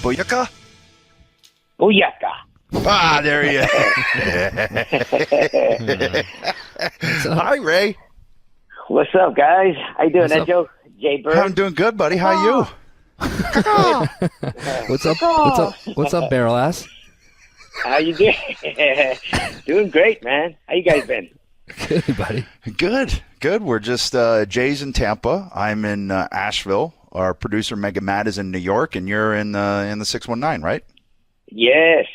Booyaka? Booyaka. Ah, there he is. Hi, Ray. What's up, guys? How you doing, What's up? Joe? Jay Bird? I'm doing good, buddy. How are you? What's up? What's up, barrel ass? How you doing? Doing great, man. How you guys been? Good, buddy. Good. We're just Jay's in Tampa. I'm in Asheville. Our producer Mega Matt is in New York, and you're in the 619, right? Yes.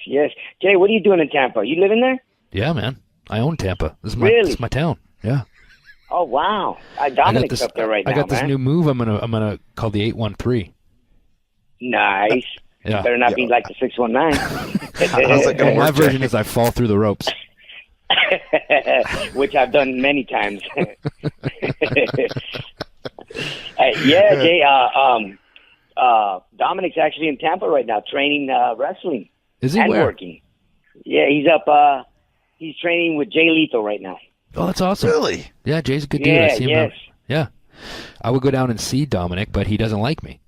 Jay, what are you doing in Tampa? You living there? Yeah, man. I own Tampa. This is my town. Yeah. Oh, wow. Dominic's up there right now, I got this man. new move. I'm gonna call the 813. Nice. Yeah. Better not be like the 619. How's that gonna My work, version Jay? is I fall through the ropes. Which I've done many times. Yeah, Jay. Dominic's actually in Tampa right now, training wrestling. Is he and where? working? Yeah, he's up. He's training with Jay Lethal right now. Oh, that's awesome. Really? Yeah, Jay's a good dude. I see him out. Yeah. I would go down and see Dominic, but he doesn't like me.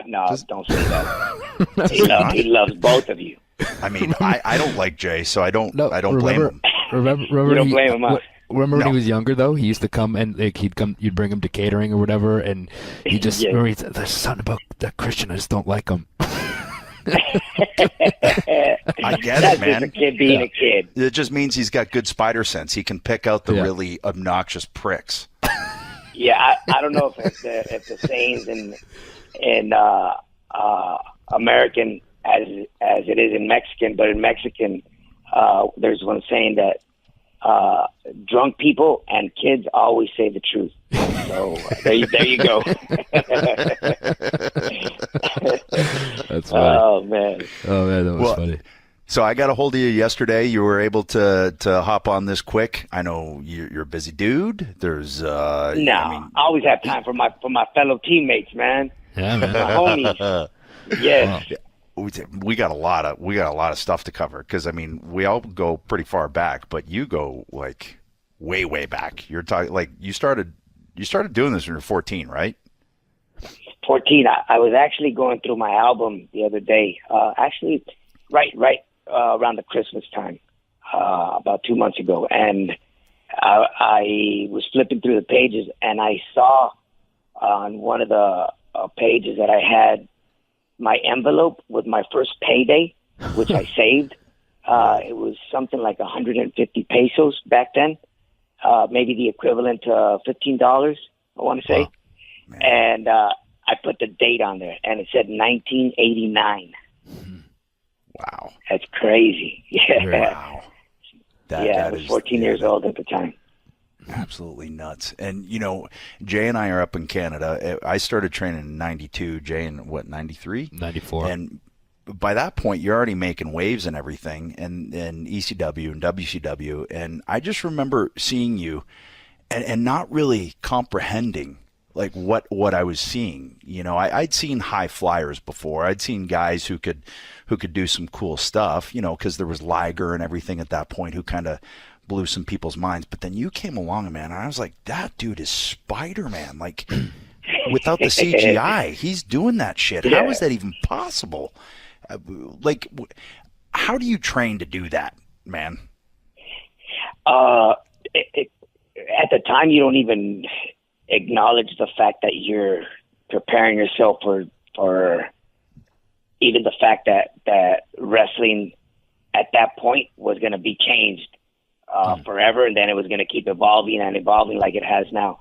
No, don't say that. He loves both of you. I mean, I don't like Jay, so I don't blame him. Remember You don't blame him, huh? Remember No. when he was younger though? He used to come and you'd bring him to catering or whatever, and he just Yeah. remember he said, "There's something about that Christian. I just don't like him." I get That's it, man. just a kid being a kid. It just means he's got good spider sense. He can pick out the Yeah. really obnoxious pricks. Yeah, I don't know if the sayings in American as it is in Mexican, but in Mexican, there's one saying that drunk people and kids always say the truth. So there you go. That's funny. Oh man. That was funny. So I got a hold of you yesterday. You were able to hop on this quick. I know you're a busy dude. There's I always have time for my fellow teammates, man. Yeah, man. My homies. Yes. we got a lot of stuff to cover because I mean we all go pretty far back, but you go like way back. You're talking like you started doing this when you were 14, right? 14. I was actually going through my album the other day. Actually, right around the Christmas time, about 2 months ago, and I was flipping through the pages, and I saw on one of the pages that I had my envelope with my first payday, which I saved. It was something like 150 pesos back then, maybe the equivalent to $15, I want to say. Wow. And I put the date on there, and it said 1989. Wow. That's crazy. Yeah. Wow. I was 14 years old at the time. Absolutely nuts. And, you know, Jay and I are up in Canada. I started training in 92. Jay in, 93? 94. And by that point, you're already making waves and everything, and ECW and WCW. And I just remember seeing you and not really comprehending, like, what I was seeing. You know, I'd seen high flyers before. I'd seen guys who could do some cool stuff, you know, because there was Liger and everything at that point who kind of blew some people's minds. But then you came along, man, and I was like, that dude is Spider-Man. Like, without the CGI, he's doing that shit. Yeah. How is that even possible? Like, how do you train to do that, man? At the time, you don't even acknowledge the fact that you're preparing yourself for even the fact that wrestling at that point was going to be changed forever, and then it was going to keep evolving like it has now.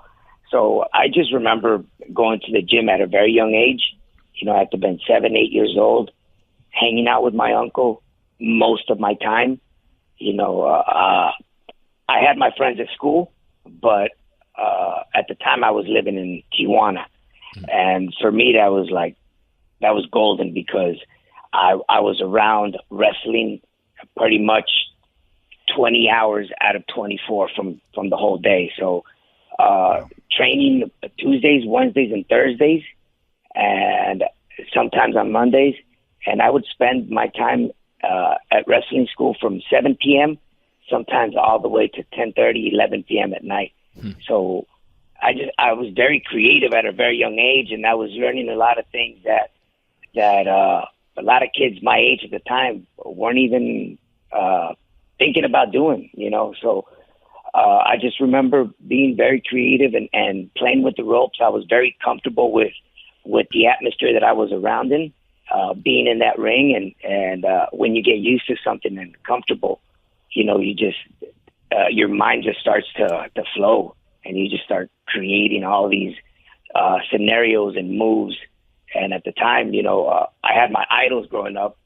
So I just remember going to the gym at a very young age. You know, I had to have been 7, 8 years old, hanging out with my uncle most of my time. You know, I had my friends at school, but at the time I was living in Tijuana. And for me, that was golden because I was around wrestling pretty much 20 hours out of 24 from the whole day. So training Tuesdays, Wednesdays, and Thursdays, and sometimes on Mondays. And I would spend my time at wrestling school from 7 p.m., sometimes all the way to 10:30, 11 p.m. at night. So I was very creative at a very young age, and I was learning a lot of things that that a lot of kids my age at the time weren't even thinking about doing, So I just remember being very creative and playing with the ropes. I was very comfortable with the atmosphere that I was around in, being in that ring. And when you get used to something and comfortable, you just, your mind just starts to flow, and you just start creating all these scenarios and moves. And at the time, I had my idols growing up,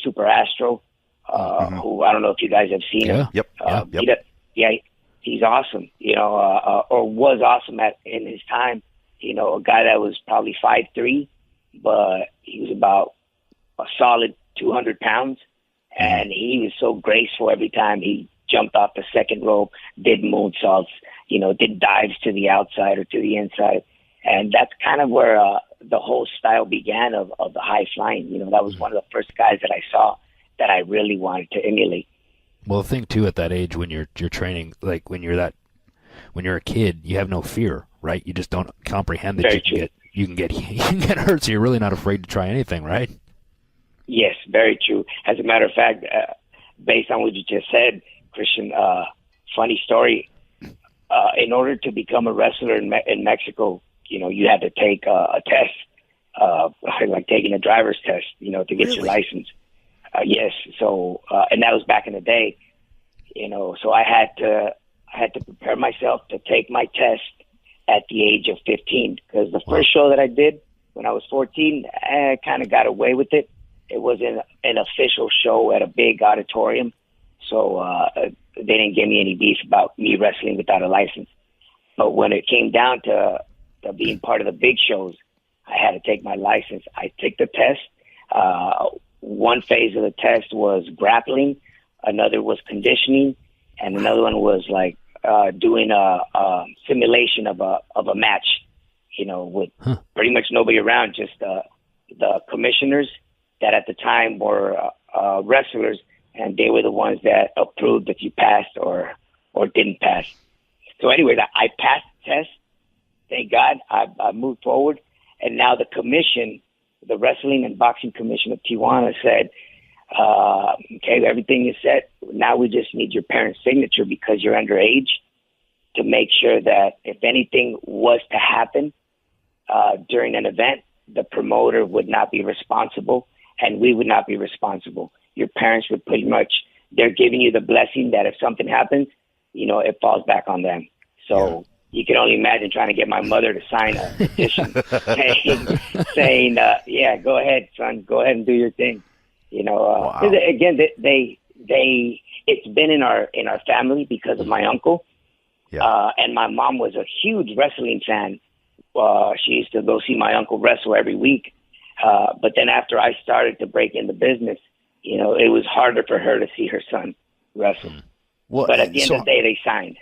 Super Astro, who I don't know if you guys have seen him. Yep. He's awesome, or was awesome in his time. A guy that was probably 5'3", but he was about a solid 200 pounds. And he was so graceful every time he jumped off the second rope, did moonsaults, did dives to the outside or to the inside. And that's kind of where the whole style began of the high flying. That was one of the first guys that I saw that I really wanted to emulate. Well, the thing too, at that age when you're training, like when you're a kid, you have no fear, right? You just don't comprehend that you can get hurt, so you're really not afraid to try anything, right? Yes, very true. As a matter of fact, based on what you just said, Christian, funny story. In order to become a wrestler in Mexico, you had to take a test, like taking a driver's test, to get your license. Yes. So, and that was back in the day, so I had to prepare myself to take my test at the age of 15, because the first show that I did when I was 14, I kind of got away with it. It was an official show at a big auditorium. So, they didn't give me any beef about me wrestling without a license. But when it came down to being part of the big shows, I had to take my license. I took the test. One phase of the test was grappling, another was conditioning, and another one was like doing a simulation of a match, with pretty much nobody around, just the commissioners that at the time were wrestlers, and they were the ones that approved if you passed or didn't pass. So anyway, I passed the test. Thank God. I moved forward, and now the commission, the Wrestling and Boxing Commission of Tijuana, said, okay, everything is set. Now we just need your parents' signature because you're underage, to make sure that if anything was to happen during an event, the promoter would not be responsible and we would not be responsible. Your parents would pretty much, they're giving you the blessing that if something happens, it falls back on them. So you can only imagine trying to get my mother to sign a petition saying, yeah, go ahead, son, go ahead and do your thing. Wow. Again, it's been in our family because of my uncle. Yeah. And my mom was a huge wrestling fan. She used to go see my uncle wrestle every week. But then after I started to break in the business, it was harder for her to see her son wrestle. Well, but at the end of the day, they signed.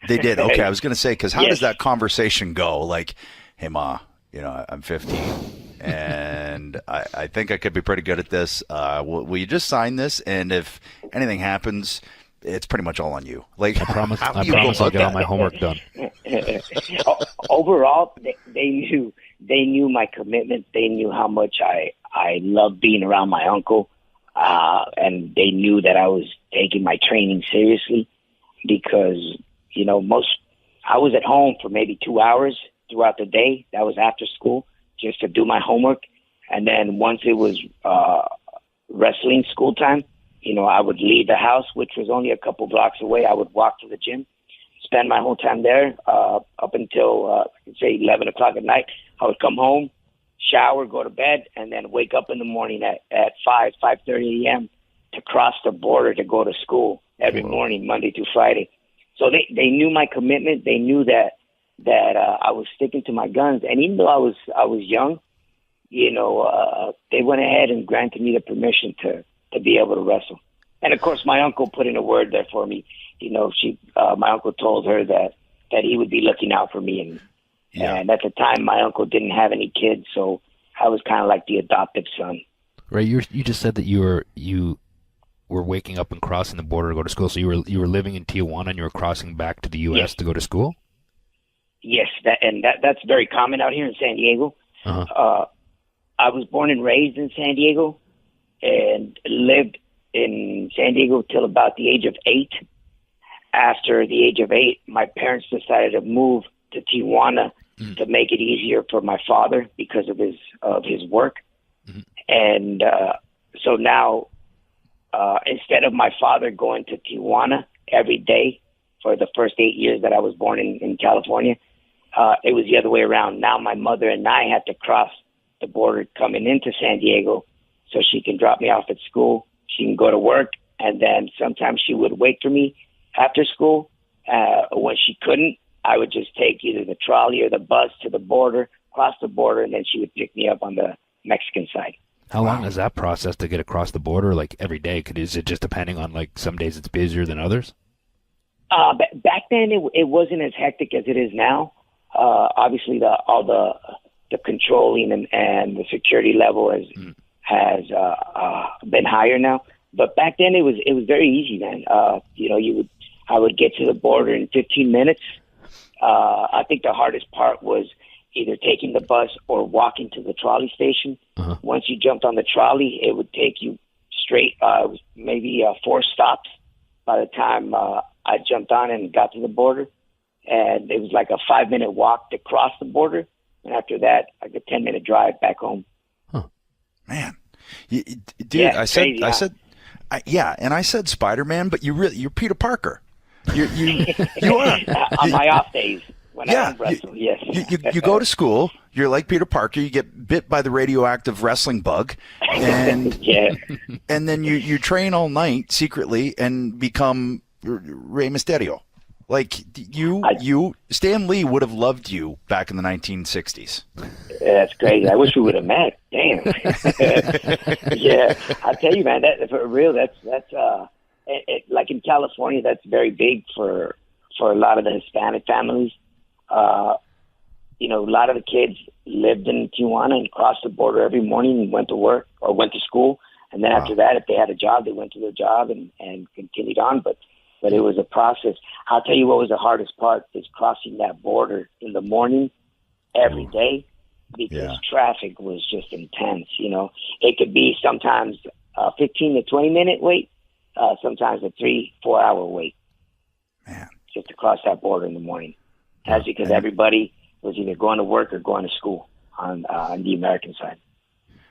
They did. Okay, I was going to say, because how does that conversation go? Like, hey, Ma, I'm 15, and I think I could be pretty good at this. Will you just sign this? And if anything happens, it's pretty much all on you. Like, I promise I'll get all my homework done. Overall, they knew my commitment. They knew how much I loved being around my uncle, and they knew that I was taking my training seriously, because I was at home for maybe 2 hours throughout the day. That was after school, just to do my homework. And then once it was wrestling school time, I would leave the house, which was only a couple blocks away. I would walk to the gym, spend my whole time there up until, say, 11 o'clock at night. I would come home, shower, go to bed, and then wake up in the morning at 5:30 a.m. to cross the border to go to school every morning, Monday through Friday. So they knew my commitment. They knew that I was sticking to my guns. And even though I was young, they went ahead and granted me the permission to be able to wrestle. And of course, my uncle put in a word there for me. My uncle told her that he would be looking out for me. And at the time, my uncle didn't have any kids, so I was kind of like the adopted son. Right. You just said that you were waking up and crossing the border to go to school. So you were living in Tijuana and you were crossing back to the U.S. to go to school? Yes, that's very common out here in San Diego. Uh-huh. I was born and raised in San Diego and lived in San Diego till about the age of 8. After the age of 8, my parents decided to move to Tijuana to make it easier for my father because of his work. And so now, instead of my father going to Tijuana every day for the first 8 years that I was born in California, it was the other way around. Now my mother and I had to cross the border coming into San Diego so she can drop me off at school. She can go to work, and then sometimes she would wait for me after school. When she couldn't, I would just take either the trolley or the bus to the border, cross the border, and then she would pick me up on the Mexican side. How long is that process to get across the border? Like every day? Is it just depending on like some days it's busier than others? Back then, it wasn't as hectic as it is now. Obviously, all the controlling and the security level has been higher now. But back then, it was very easy, man. I would get to the border in 15 minutes. I think the hardest part was either taking the bus or walking to the trolley station. Once you jumped on the trolley, it would take you straight, maybe 4 stops by the time I jumped on and got to the border. And it was like a 5-minute walk to cross the border. And after that, like a 10-minute drive back home. Man, dude, yeah, I said, crazy, I said, and I said Spider-Man, but you're Peter Parker. You are on my off days when I don't wrestle. Yes, you go to school. You're like Peter Parker. You get bit by the radioactive wrestling bug, and and then you train all night secretly and become Rey Mysterio. Like Stan Lee would have loved you back in the 1960s. That's crazy. I wish we would have met. Damn. Yeah, I tell you, man. That for real. That's like in California. That's very big for a lot of the Hispanic families. A lot of the kids lived in Tijuana and crossed the border every morning and went to work or went to school. And then after that, if they had a job, they went to their job and continued on. But it was a process. I'll tell you what was the hardest part is crossing that border in the morning every day because traffic was just intense. It could be sometimes a 15 to 20 minute wait, sometimes a 3-4 hour wait. Man, just to cross that border in the morning. That's because everybody was either going to work or going to school on the American side.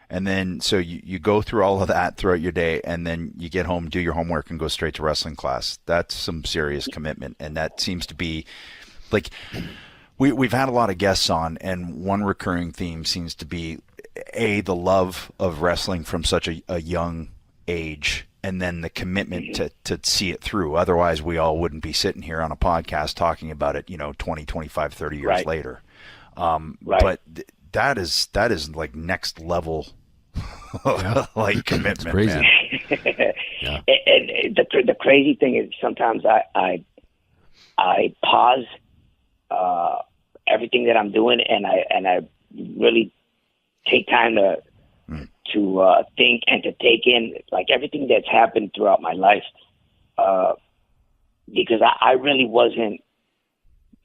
And then, so you go through all of that throughout your day, and then you get home, do your homework, and go straight to wrestling class. That's some serious commitment, and that seems to be, like, we've had a lot of guests on, and one recurring theme seems to be, the love of wrestling from such a young age, and then the commitment to see it through. Otherwise, we all wouldn't be sitting here on a podcast talking about it, 20, 25, 30 years later. But that is like next level like commitment, crazy. man. And the crazy thing is sometimes I pause everything that I'm doing and I really take time to think and to take in like everything that's happened throughout my life because I really wasn't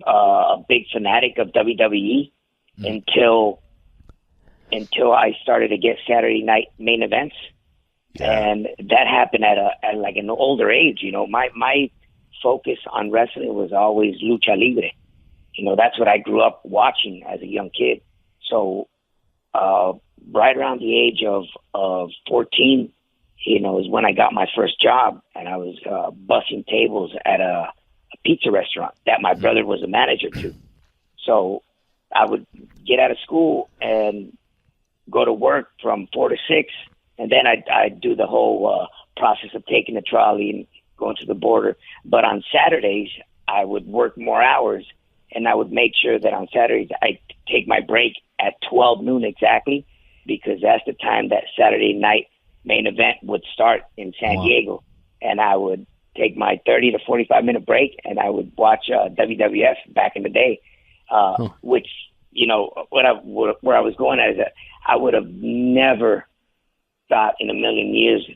a big fanatic of WWE until I started to get Saturday night main events. And that happened at like an older age. My focus on wrestling was always lucha libre. That's what I grew up watching as a young kid. So right around the age of 14, is when I got my first job, and I was bussing tables at a pizza restaurant that my brother was a manager to. So I would get out of school and go to work from 4 to 6, and then I'd do the whole process of taking the trolley and going to the border. But on Saturdays, I would work more hours, and I would make sure that on Saturdays I'd take my break at 12 noon exactly, because that's the time that Saturday night main event would start in San Diego. And I would take my 30 to 45-minute break, and I would watch WWF back in the day, which, where I was going at is that I would have never thought in a million years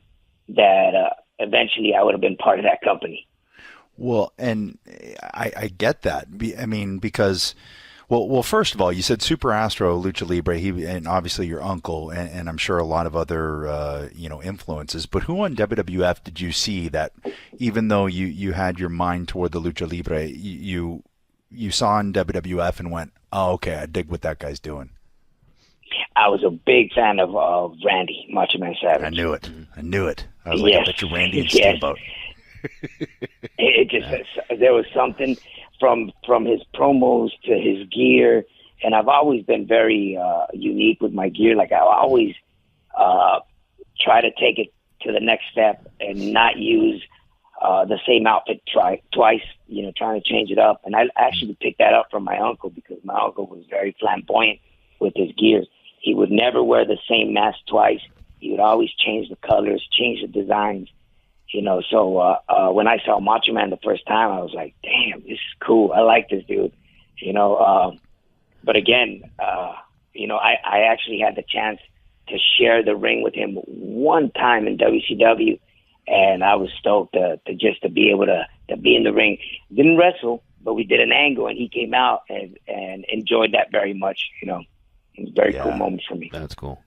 that eventually I would have been part of that company. Well, and I get that. I mean, because, Well, first of all, you said Super Astro, Lucha Libre, and obviously your uncle, and I'm sure a lot of other influences. But who on WWF did you see that, even though you had your mind toward the Lucha Libre, you saw in WWF and went, oh, okay, I dig what that guy's doing? I was a big fan of Randy, Macho Man Savage. I knew it. I was like, I bet you Randy and Steamboat. It just there was something from his promos to his gear, and I've always been very unique with my gear. Like I always try to take it to the next step and not use the same outfit twice. Trying to change it up. And I actually picked that up from my uncle, because my uncle was very flamboyant with his gear. He would never wear the same mask twice. He would always change the colors, change the designs. So when I saw Macho Man the first time, I was like, damn, this is cool. I like this dude. But again, I actually had the chance to share the ring with him one time in WCW, and I was stoked to be able to be in the ring. Didn't wrestle, but we did an angle, and he came out and enjoyed that very much. It was a very cool moment for me. That's cool.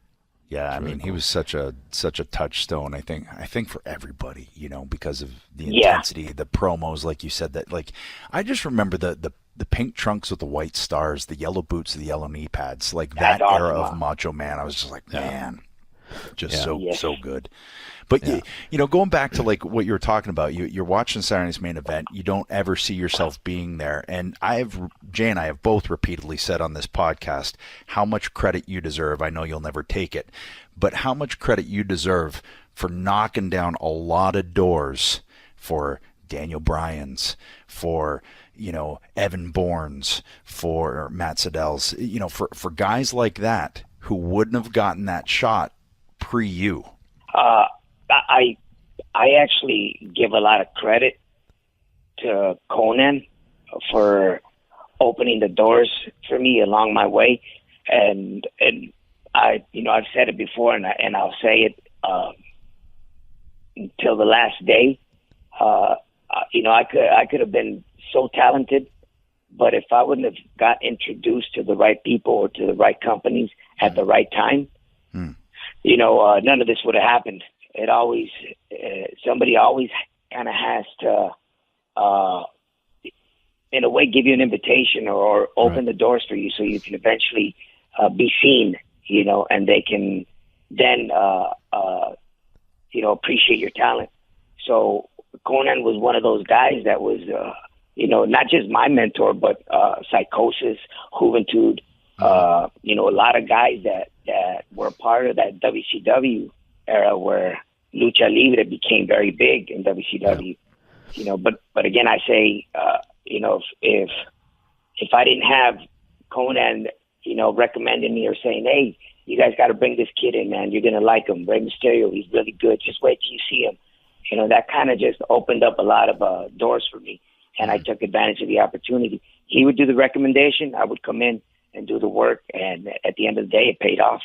Yeah, I mean, he was such a touchstone. I think for everybody, because of the intensity, the promos, like you said. That, like, I just remember the pink trunks with the white stars, the yellow boots, the yellow knee pads, like that era of Macho Man. I was just like, man, so good. But going back to like what you were talking about, you're watching Saturday's Main Event. You don't ever see yourself being there. And Jay and I have both repeatedly said on this podcast how much credit you deserve. I know you'll never take it, but how much credit you deserve for knocking down a lot of doors for Daniel Bryan's, for Evan Bourne's, for Matt Sydal's, for guys like that who wouldn't have gotten that shot pre you. I actually give a lot of credit to Conan for opening the doors for me along my way, and I've said it before, and I'll say it until the last day. I could have been so talented, but if I wouldn't have got introduced to the right people or to the right companies at the right time, none of this would have happened. It always, somebody always kind of has to, in a way, give you an invitation or open the doors for you so you can eventually be seen, and they can then, appreciate your talent. So Conan was one of those guys that was, not just my mentor, but Psychosis, Juventud, a lot of guys that were part of that WCW era where Lucha Libre became very big in WCW. But again, I say, if I didn't have Conan, recommending me or saying, hey, you guys got to bring this kid in, man, you're going to like him. Rey Mysterio, he's really good. Just wait till you see him. That kind of just opened up a lot of doors for me, and I took advantage of the opportunity. He would do the recommendation. I would come in and do the work, and at the end of the day, it paid off.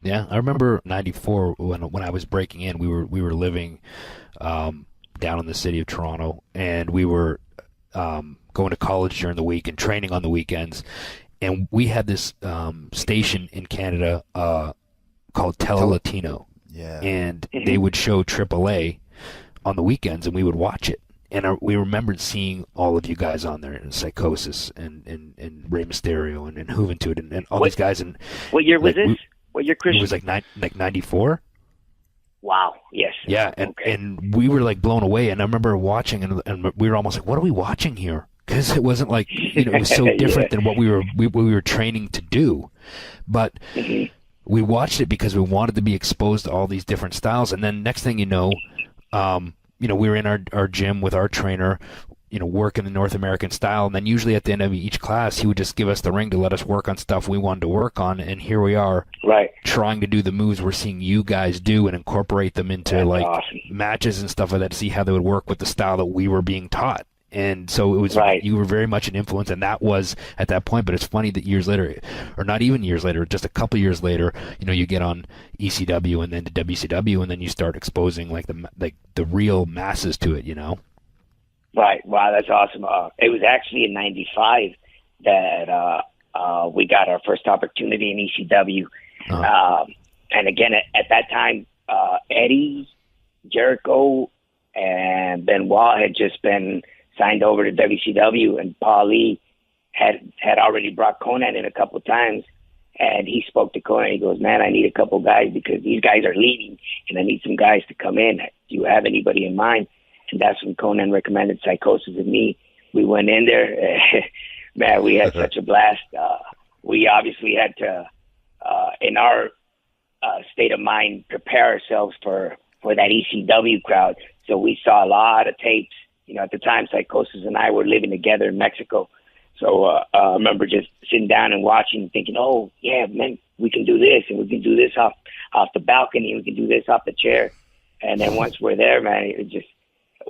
Yeah, I remember '94 when I was breaking in. We were living down in the city of Toronto, and we were going to college during the week and training on the weekends. And we had this station in Canada called Tele-Latino, and they would show AAA on the weekends, and we would watch it. And we remembered seeing all of you guys on there, and Psychosis, and Rey Mysterio, and Juventud, and all these guys. And what year was this? What year, Christian? It was like 94. Wow. Yes. Yeah, and we were like blown away. And I remember watching, and we were almost like, "What are we watching here?" Because it wasn't like it was so different than what we were training to do. But we watched it because we wanted to be exposed to all these different styles. And then next thing you know, we were in our gym with our trainer, working the North American style. And then usually at the end of each class, he would just give us the ring to let us work on stuff we wanted to work on. And here we are, trying to do the moves we're seeing you guys do and incorporate them into awesome matches and stuff like that to see how they would work with the style that we were being taught. And so it was, you were very much an influence, and that was at that point. But it's funny that years later, or not even years later, just a couple years later, you get on ECW and then to WCW, and then you start exposing the real masses to it, Right. Wow, that's awesome. It was actually in '95 that we got our first opportunity in ECW. And again, at that time, Eddie, Jericho, and Benoit had just been signed over to WCW, and Paul Lee had already brought Conan in a couple of times. And he spoke to Conan. He goes, "Man, I need a couple guys because these guys are leaving, and I need some guys to come in. Do you have anybody in mind?" And that's when Conan recommended Psychosis and me. We went in there. Man, we had such a blast. We obviously had to, in our state of mind, prepare ourselves for that ECW crowd. So we saw a lot of tapes. At the time, Psychosis and I were living together in Mexico. So I remember just sitting down and watching, thinking, "Oh yeah, man, we can do this, and we can do this off the balcony, and we can do this off the chair." And then once we're there, man,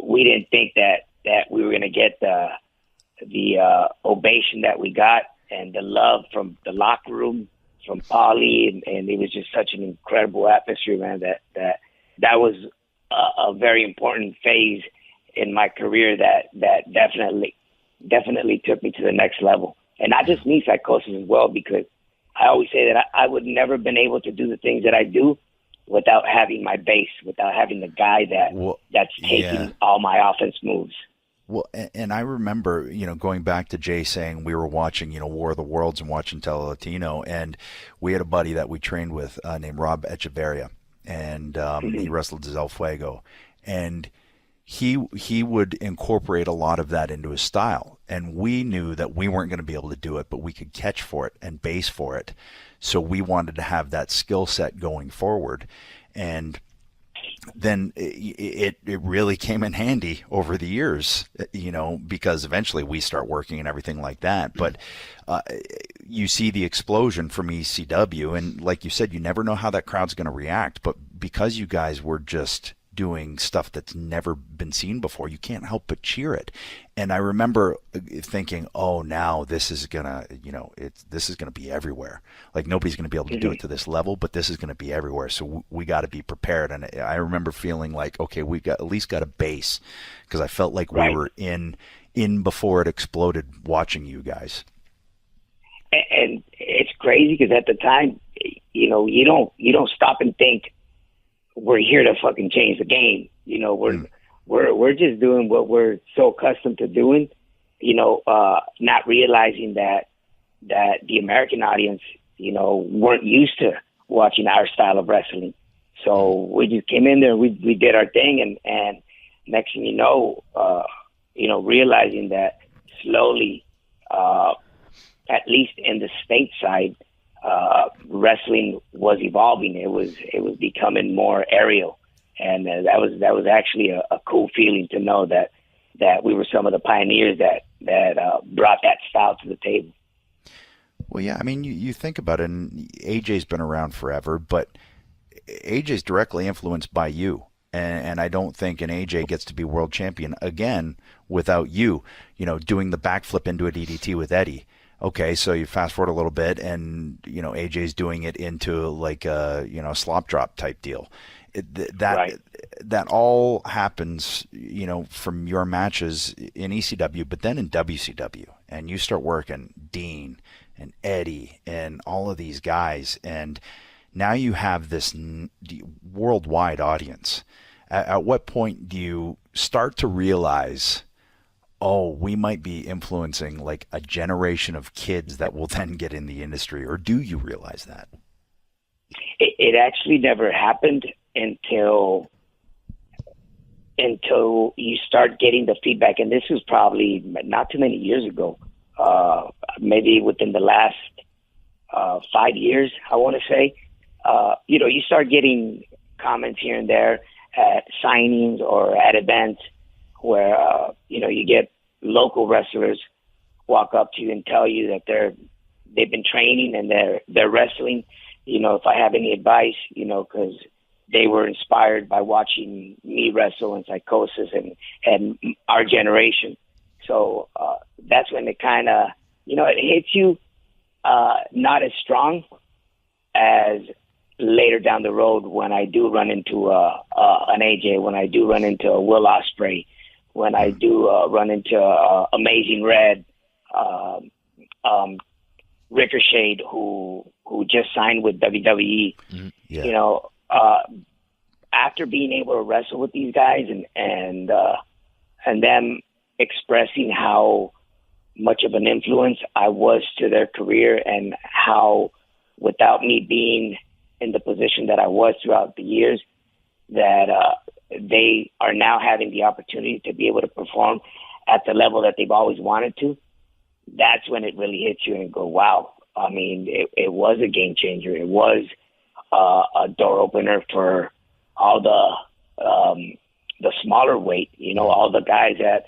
we didn't think that we were gonna get the ovation that we got and the love from the locker room, from Paulie, and it was just such an incredible atmosphere, man. That was a very important phase in my career that definitely took me to the next level. And not just me, Psychosis as well, because I always say that I would never have been able to do the things that I do without having my base, without having the guy that's taking all my offense moves. Well, and I remember, going back to Jay saying we were watching, War of the Worlds and watching Tele Latino, and we had a buddy that we trained with named Rob Echeverria, and he wrestled Del Fuego, and he would incorporate a lot of that into his style, and we knew that we weren't going to be able to do it, but we could catch for it and base for it, so we wanted to have that skill set going forward, and then it really came in handy over the years, because eventually we start working and everything like that. But you see the explosion from ECW, and like you said, you never know how that crowd's going to react. But because you guys were just doing stuff that's never been seen before, you can't help but cheer it. And I remember thinking, "Oh, now this is gonna, this is gonna be everywhere. Like nobody's gonna be able to do it to this level, but this is gonna be everywhere. So we got to be prepared." And I remember feeling like, okay, we got at least got a base, because I felt like we were in before it exploded, watching you guys. And it's crazy because at the time, you don't stop and think, we're here to fucking change the game. We're just doing what we're so accustomed to doing, not realizing that the American audience, weren't used to watching our style of wrestling. So we just came in there, we did our thing, and next thing realizing that slowly, at least in the stateside, wrestling was evolving. It was becoming more aerial, and that was actually a cool feeling to know that we were some of the pioneers that brought that style to the table. Well, yeah, I mean, you think about it, and AJ's been around forever, but AJ's directly influenced by you. And I don't think an AJ gets to be world champion again without you, doing the backflip into a DDT with Eddie. Okay, so you fast forward a little bit, and AJ's doing it into like a slop drop type deal. That all happens, from your matches in ECW, but then in WCW, and you start working Dean and Eddie and all of these guys, and now you have this worldwide audience. At what point do you start to realize, oh, we might be influencing like a generation of kids that will then get in the industry? Or do you realize that? It actually never happened until you start getting the feedback. And this was probably not too many years ago, maybe within the last 5 years, I want to say. You start getting comments here and there at signings or at events where, you get local wrestlers walk up to you and tell you that they've been training and they're wrestling, if I have any advice, because they were inspired by watching me wrestle in Psychosis and our generation. So that's when it kind of, it hits you not as strong as later down the road when I do run into an AJ, when I do run into a Will Ospreay, when I do run into Amazing Red, Ricochet, who just signed with WWE. Yeah. You know, after being able to wrestle with these guys and them expressing how much of an influence I was to their career, and how without me being in the position that I was throughout the years, that they are now having the opportunity to be able to perform at the level that they've always wanted to. That's when it really hits you and go, wow. I mean, it was a game changer. It was a door opener for all the smaller weight, you know, all the guys that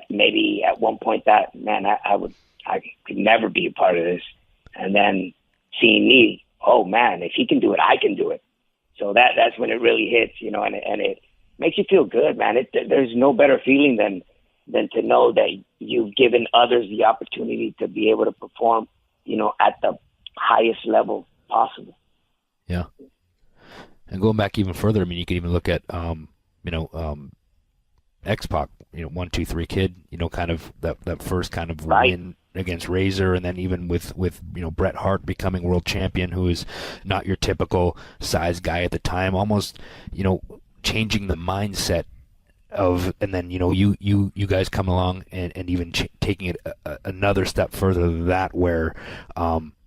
maybe at one point that, man, I could never be a part of this. And then seeing me, oh man, if he can do it, I can do it. So that's when it really hits, you know, and it makes you feel good, man. There's no better feeling than to know that you've given others the opportunity to be able to perform, you know, at the highest level possible. Yeah. And going back even further, I mean, you can even look at, X-Pac, you know, 1, 2, 3 Kid, you know, kind of that first kind of win against Razor, and then even with you know, Bret Hart becoming world champion, who is not your typical size guy at the time, almost, you know, changing the mindset of, and then, you know, you guys come along and even taking it another step further than that, where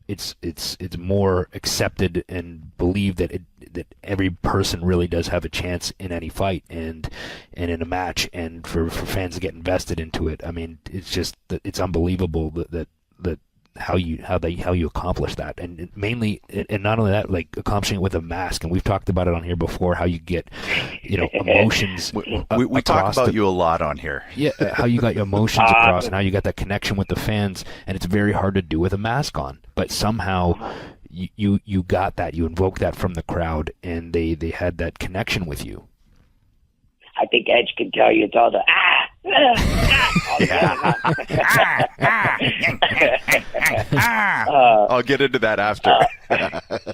it's more accepted and believed that that every person really does have a chance in any fight and in a match, and for fans to get invested into it. I mean, it's just it's unbelievable that how you accomplish that, and mainly, and not only that, like accomplishing it with a mask. And we've talked about it on here before, how you get, you know, emotions. We talk about you a lot on here. Yeah, how you got your emotions across, and how you got that connection with the fans, and it's very hard to do with a mask on. But somehow, you got that, you invoked that from the crowd, and they had that connection with you. I think Edge can tell you it's all the I'll get into that after.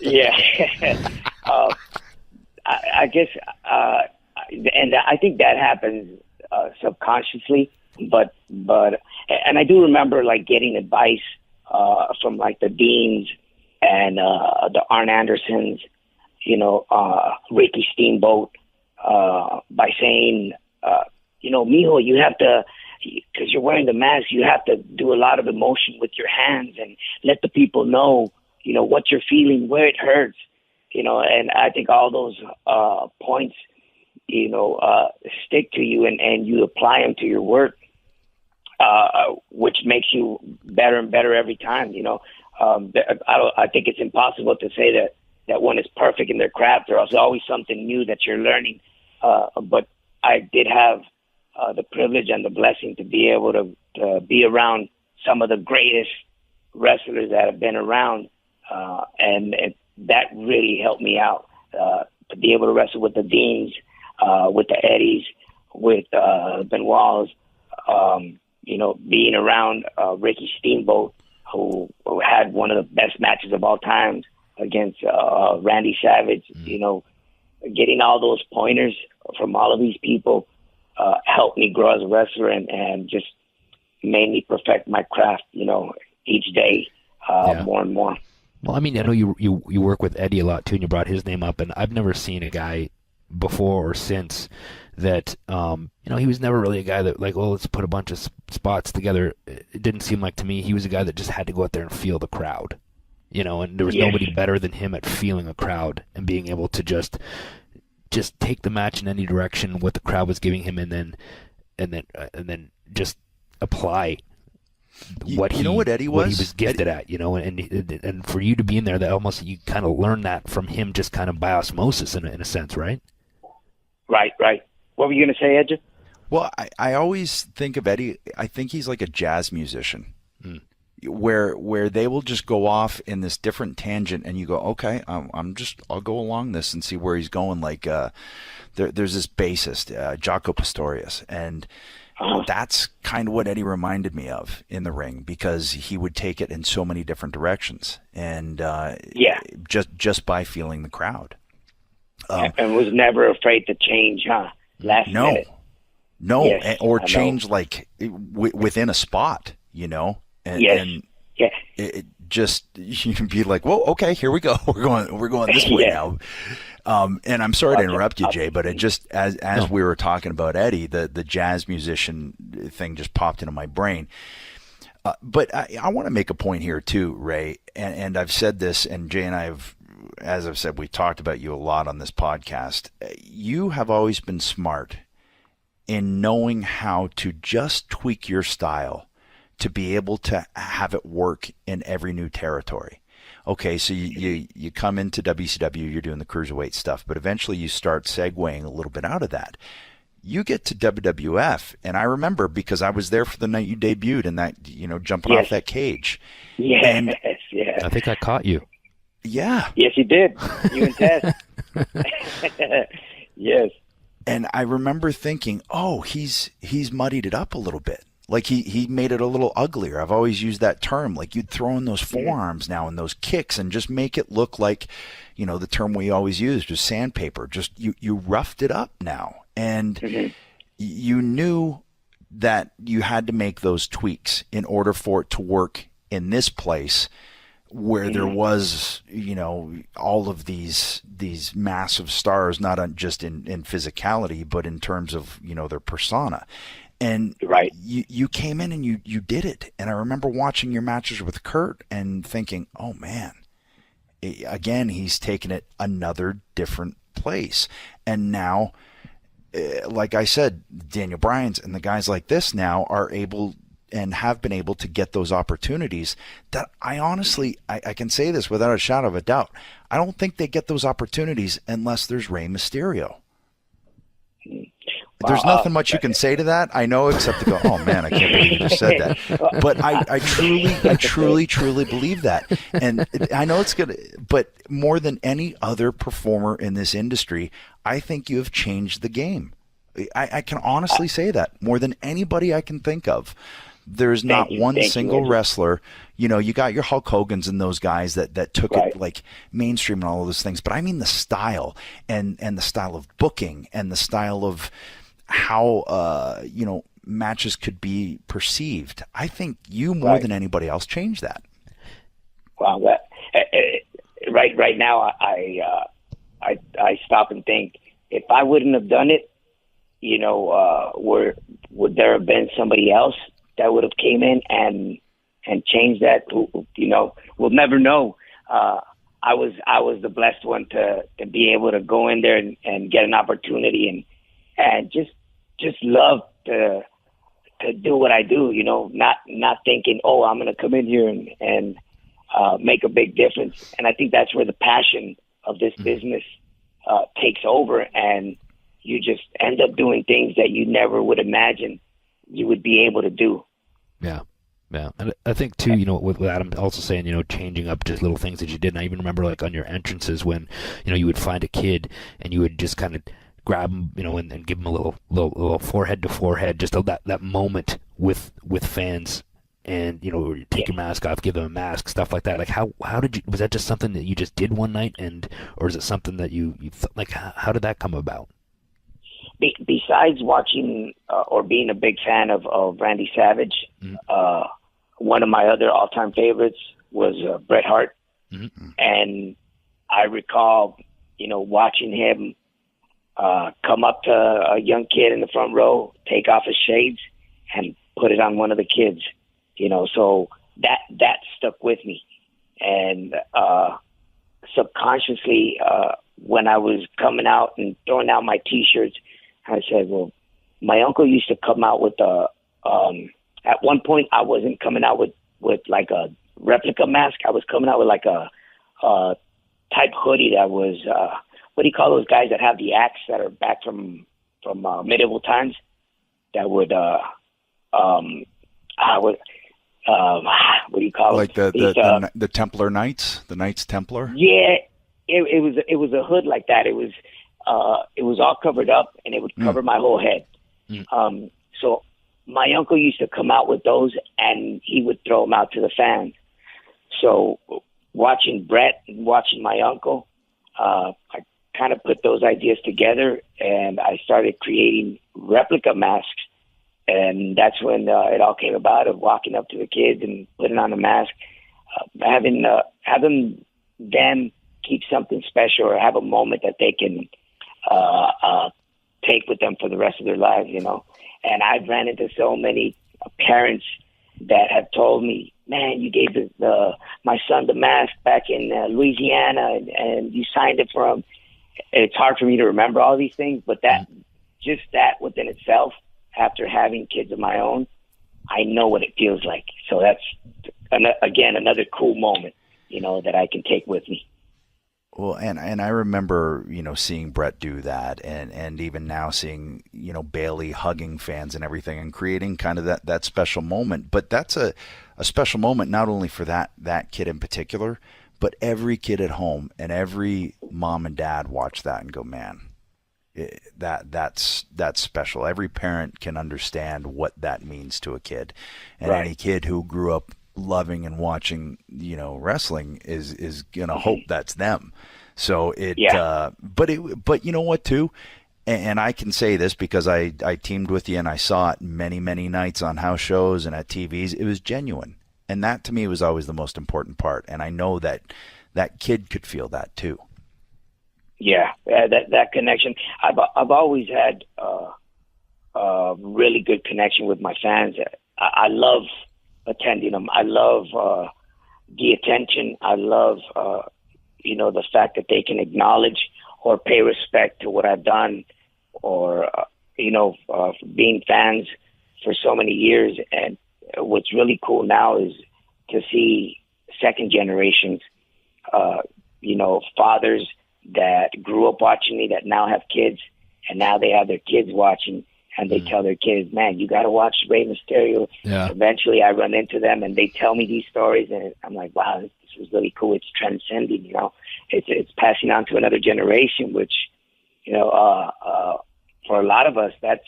Yeah. I guess, and I think that happens subconsciously, but and I do remember like getting advice from like the Deans and the Arn Andersons, you know, Ricky Steamboat, by saying, you know, mijo, you have to, because you're wearing the mask, you have to do a lot of emotion with your hands and let the people know, you know, what you're feeling, where it hurts, you know. And I think all those points, you know, stick to you, and you apply them to your work, which makes you better and better every time, you know. I think it's impossible to say that one is perfect in their craft. There's always something new that you're learning. But I did have the privilege and the blessing to be able to be around some of the greatest wrestlers that have been around, and that really helped me out to be able to wrestle with the Deans, with the Eddies, with Benoits, you know, being around Ricky Steamboat, who had one of the best matches of all time against Randy Savage. You know, getting all those pointers from all of these people helped me grow as a wrestler, and just made me perfect my craft, you know, each day more and more. Well, I mean, I know you work with Eddie a lot too, and you brought his name up, and I've never seen a guy before or since that, you know, he was never really a guy that like, oh, let's put a bunch of spots together. It didn't seem like to me he was a guy that just had to go out there and feel the crowd, you know, and there was nobody better than him at feeling a crowd and being able to just take the match in any direction what the crowd was giving him, and then just apply what he was gifted at, you know, and for you to be in there, that almost you kind of learn that from him, just kind of by osmosis in a sense, right? Right. What were you going to say, Edge? Well, I always think of Eddie, I think he's like a jazz musician. Where they will just go off in this different tangent, and you go, okay, I'll go along this and see where he's going. Like there's this bassist, Jaco Pastorius, and that's kind of what Eddie reminded me of in the ring, because he would take it in so many different directions, and just by feeling the crowd, and was never afraid to change, last minute. Yes, or change like within a spot, you know. And Yeah. it just, you'd be like, "Whoa, okay, here we go. We're going this way Yeah. now." And I'm sorry to interrupt you, I'll- Jay, but it just as we were talking about Eddie, the jazz musician thing just popped into my brain. But I want to make a point here too, Ray, and I've said this, and Jay and I have, as I've said, we've talked about you a lot on this podcast. You have always been smart in knowing how to just tweak your style to be able to have it work in every new territory. Okay, so you come into WCW, you're doing the cruiserweight stuff, but eventually you start segueing a little bit out of that. You get to WWF, and I remember because I was there for the night you debuted and that, jumping off that cage. Yes, And yeah. I think I caught you. yeah. Yes, you did. You and Tess. Yes. And I remember thinking, oh, he's muddied it up a little bit. Like he made it a little uglier. I've always used that term. Like you'd throw in those forearms now and those kicks and just make it look like, the term we always used was sandpaper. Just you roughed it up now. And you knew that you had to make those tweaks in order for it to work in this place where there was, all of these massive stars, not just in physicality, but in terms of, their persona. And right. you came in and you did it. And I remember watching your matches with Kurt and thinking, oh man, again, he's taken it another different place. And now, like I said, Daniel Bryan's and the guys like this now are able and have been able to get those opportunities that I honestly, I can say this without a shadow of a doubt. I don't think they get those opportunities unless there's Rey Mysterio. There's nothing much you can say to that, I know, except to go, oh man, I can't believe you just said that. But I truly believe that. And I know it's gonna, but more than any other performer in this industry, I think you have changed the game. I can honestly say that more than anybody I can think of. There's not one single wrestler, you got your Hulk Hogan's and those guys that took it like mainstream and all of those things. But I mean the style and the style of booking and the style of how, matches could be perceived. I think you more than anybody else changed that. Wow. Right now, I stop and think, if I wouldn't have done it, would there have been somebody else that would have came in and changed that? We'll never know. I was the blessed one to be able to go in there and get an opportunity and just love to do what I do. Not thinking, oh, I'm going to come in here and make a big difference. And I think that's where the passion of this business takes over, and you just end up doing things that you never would imagine you would be able to do. Yeah. Yeah. And I think too, with Adam also saying, changing up just little things that you did. And I even remember like on your entrances when, you would find a kid and you would just kind of grab him, and give him a little forehead to forehead, just that moment with fans. And take your mask off, give them a mask, stuff like that. Like how did you? Was that just something that you just did one night, or is it something that you like? How did that come about? Besides watching or being a big fan of Randy Savage, one of my other all-time favorites was Bret Hart, and I recall watching him come up to a young kid in the front row, take off his shades, and put it on one of the kids. So that stuck with me. And subconsciously, when I was coming out and throwing out my T-shirts, I said, well, my uncle used to come out with at one point I wasn't coming out with like a replica mask. I was coming out with like a type hoodie that was, what do you call those guys that have the axe that are back from medieval times? That would, what do you call it? Like the Templar Knights, the Knights Templar. Yeah, it was a hood like that. It was all covered up and it would cover my whole head. So my uncle used to come out with those and he would throw them out to the fans. So watching Bret and watching my uncle, I kind of put those ideas together and I started creating replica masks. And that's when it all came about, of walking up to the kids and putting on a mask having them keep something special or have a moment that they can take with them for the rest of their lives, you know. And I've ran into so many parents that have told me, man, you gave my son the mask back in Louisiana, and you signed it for him. And it's hard for me to remember all these things, but that within itself, after having kids of my own, I know what it feels like. So that's, again, another cool moment, you know, that I can take with me. Well, and I remember, you know, seeing Brett do that, and even now seeing, you know, Bailey hugging fans and everything and creating kind of that special moment. But that's a special moment not only for that kid in particular, but every kid at home and every mom and dad watch that and go, man, that's special. Every parent can understand what that means to a kid, and right. Any kid who grew up loving and watching, you know, wrestling is gonna hope that's them. So but you know what too, and I can say this because I teamed with you and I saw it many nights on house shows and at TVs. It was genuine, and that to me was always the most important part. And I know that kid could feel that too. Yeah, that connection. I've always had a really good connection with my fans. I love attending them. I love the attention. I love you know, the fact that they can acknowledge or pay respect to what I've done, or you know, being fans for so many years. And what's really cool now is to see second generations, you know, fathers that grew up watching me that now have kids, and now they have their kids watching, and they tell their kids, man, you got to watch Rey Mysterio. Yeah. Eventually I run into them and they tell me these stories, and I'm like, wow, this was really cool. It's transcending, you know, it's passing on to another generation, which, you know, for a lot of us, that's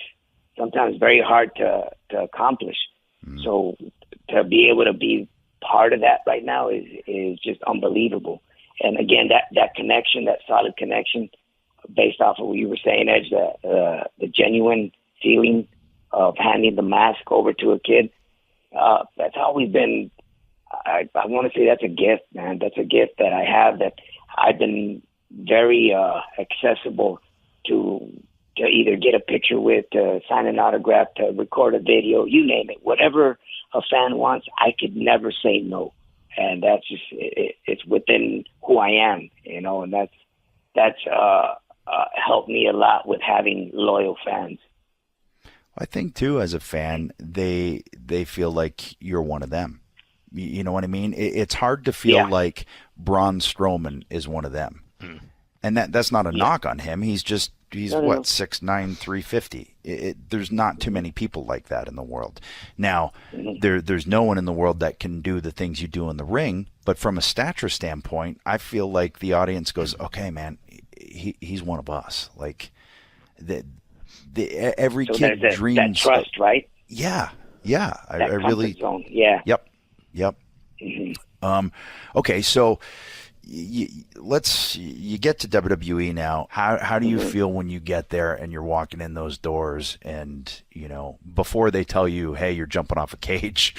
sometimes very hard to accomplish. So to be able to be part of that right now is just unbelievable. And again, that connection, that solid connection, based off of what you were saying, Edge, the genuine feeling of handing the mask over to a kid, that's always been, I want to say that's a gift, man. That's a gift that I have, that I've been very accessible to either get a picture with, to sign an autograph, to record a video, you name it. Whatever a fan wants, I could never say no. And that's just, it's within who I am, you know, and that's helped me a lot with having loyal fans. I think too, as a fan, they feel like you're one of them. You know what I mean? It's hard to feel like Braun Strowman is one of them, and that's not a knock on him. He's 6'9", 350. There's not too many people like that in the world. Now, there's no one in the world that can do the things you do in the ring. But from a stature standpoint, I feel like the audience goes, okay, man, he's one of us. Like every kid dreams that trust, right? Yeah. I really. Zone. Yeah. Yep. Okay, so you get to WWE now. How do you feel when you get there and you're walking in those doors, and you know, before they tell you, hey, you're jumping off a cage,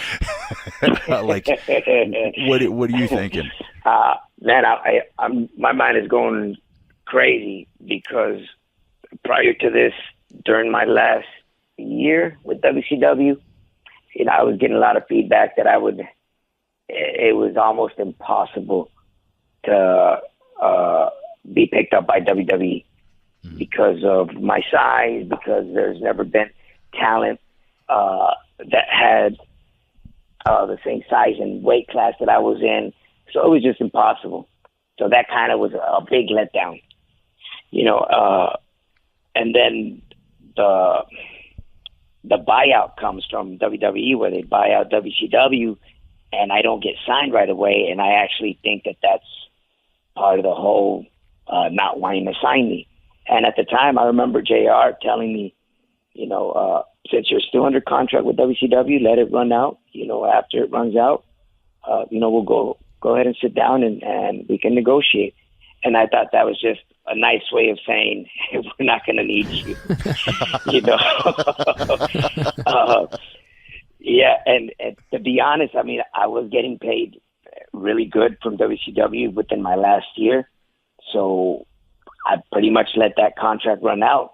like what are you thinking? Man, my mind is going crazy, because prior to this, during my last year with WCW, you know, I was getting a lot of feedback that it was almost impossible to be picked up by WWE because of my size, because there's never been talent that had the same size and weight class that I was in. So it was just impossible. So that kind of was a big letdown, you know. And then the buyout comes from WWE, where they buy out WCW, and I don't get signed right away. And I actually think that that's part of the whole not wanting to sign me. And at the time, I remember JR telling me, you know, since you're still under contract with WCW, let it run out. You know, after it runs out, you know, we'll go ahead and sit down and we can negotiate. And I thought that was just a nice way of saying, hey, we're not going to need you, you know. Yeah, and to be honest, I mean, I was getting paid really good from WCW within my last year. So I pretty much let that contract run out.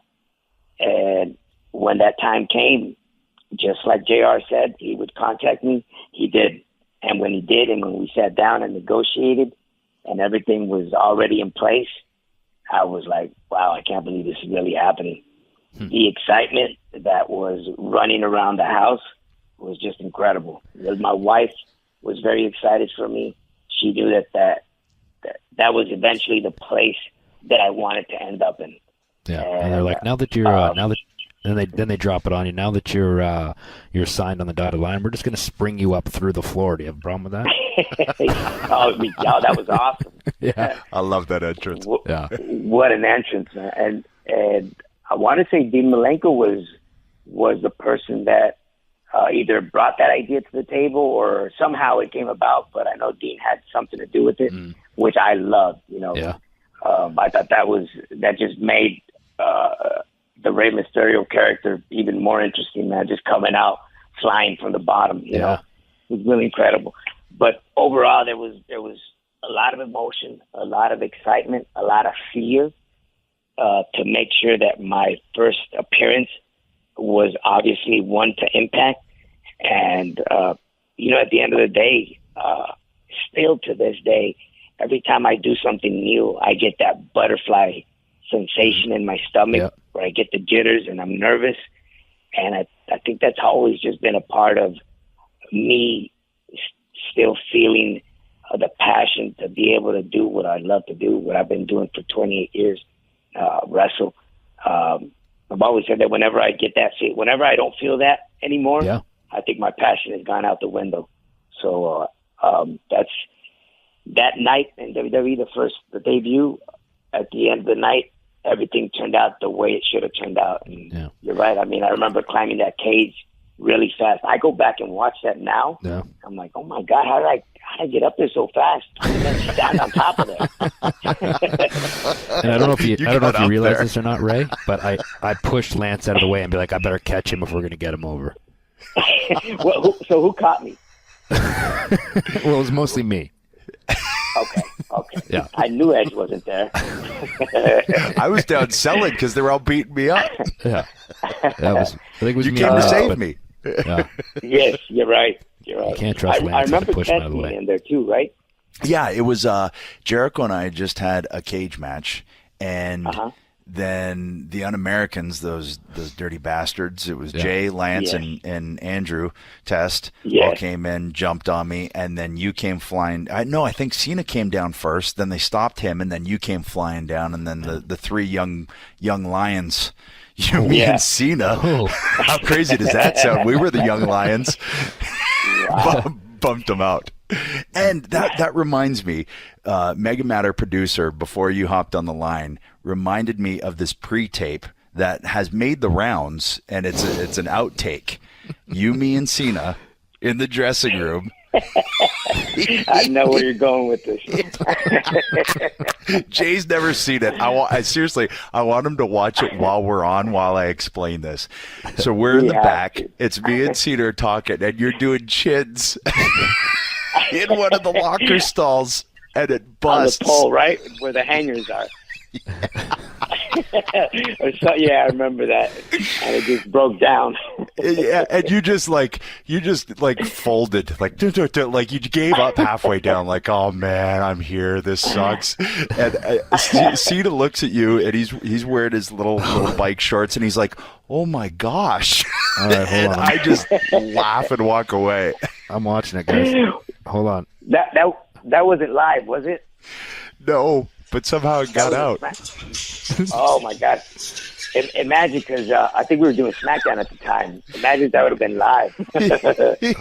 And when that time came, just like JR said, he would contact me. He did. And when he did, and when we sat down and negotiated and everything was already in place, I was like, wow, I can't believe this is really happening. The excitement that was running around the house was just incredible. My wife was very excited for me. She knew that was eventually the place that I wanted to end up in. Yeah, and they're like, now that you're then they drop it on you. Now that you're signed on the dotted line, we're just going to spring you up through the floor. Do you have a problem with that? That was awesome. Yeah, I love that entrance. Yeah, what an entrance, man. And I want to say Dean Malenko was the person that either brought that idea to the table or somehow it came about. But I know Dean had something to do with it, which I loved. Yeah. I thought that just made the Rey Mysterio character even more interesting, man. Just coming out flying from the bottom, you know, it was really incredible. But overall, there was a lot of emotion, a lot of excitement, a lot of fear to make sure that my first appearance was obviously one to Impact. And, at the end of the day, still to this day, every time I do something new, I get that butterfly sensation in my stomach where I get the jitters and I'm nervous. And I think that's always just been a part of me still feeling the passion to be able to do what I love to do, what I've been doing for 28 years, wrestle. I've always said that whenever I get that whenever I don't feel that anymore, I think my passion has gone out the window. So that's that night in WWE, the debut. At the end of the night, everything turned out the way it should have turned out. And you're right. I mean, I remember climbing that cage really fast. I go back and watch that now. Yeah. I'm like, oh my God, how did I get up there so fast? And then stand on top of that. And I don't know if you realize this or not, Ray, but I pushed Lance out of the way and be like, I better catch him if we're going to get him over. So who caught me? Well, it was mostly me. Okay. Yeah. I knew Edge wasn't there. I was down selling because they were all beating me up. Yeah. I think it was you me came to save me. Yeah. Yes, you're right. You can't trust Lance. I remember push him out of the way. in there too, right? Yeah, it was Jericho and I just had a cage match, and then the Un-Americans, those dirty bastards, it was Jay, Lance, and Andrew Test all came in, jumped on me, and then you came flying. I think Cena came down first, then they stopped him, and then you came flying down, and then the three young lions, me and Cena. Oh. How crazy does that sound? We were the young lions. Bumped them out. And that reminds me, Mega Matter producer, before you hopped on the line, reminded me of this pre-tape that has made the rounds, and it's an outtake. You, me, and Cena in the dressing room. I know where you're going with this. Jay's never seen it. I seriously, I want him to watch it while I explain this. So we're in the back. It's me and Cena talking, and you're doing chins in one of the locker stalls, and it busts. On the pole, right? Where the hangers are. I remember that, and it just broke down. Yeah, and you just folded, like you gave up halfway down, like, oh man, I'm here, this sucks. And Cena looks at you, and he's wearing his little bike shorts, and he's like, oh my gosh. All right, hold on. I just laugh and walk away. I'm watching it, guys. Hold on. That wasn't live, was it? No. But somehow it got out. Oh, my God. Imagine, because I think we were doing SmackDown at the time. Imagine if that would have been live.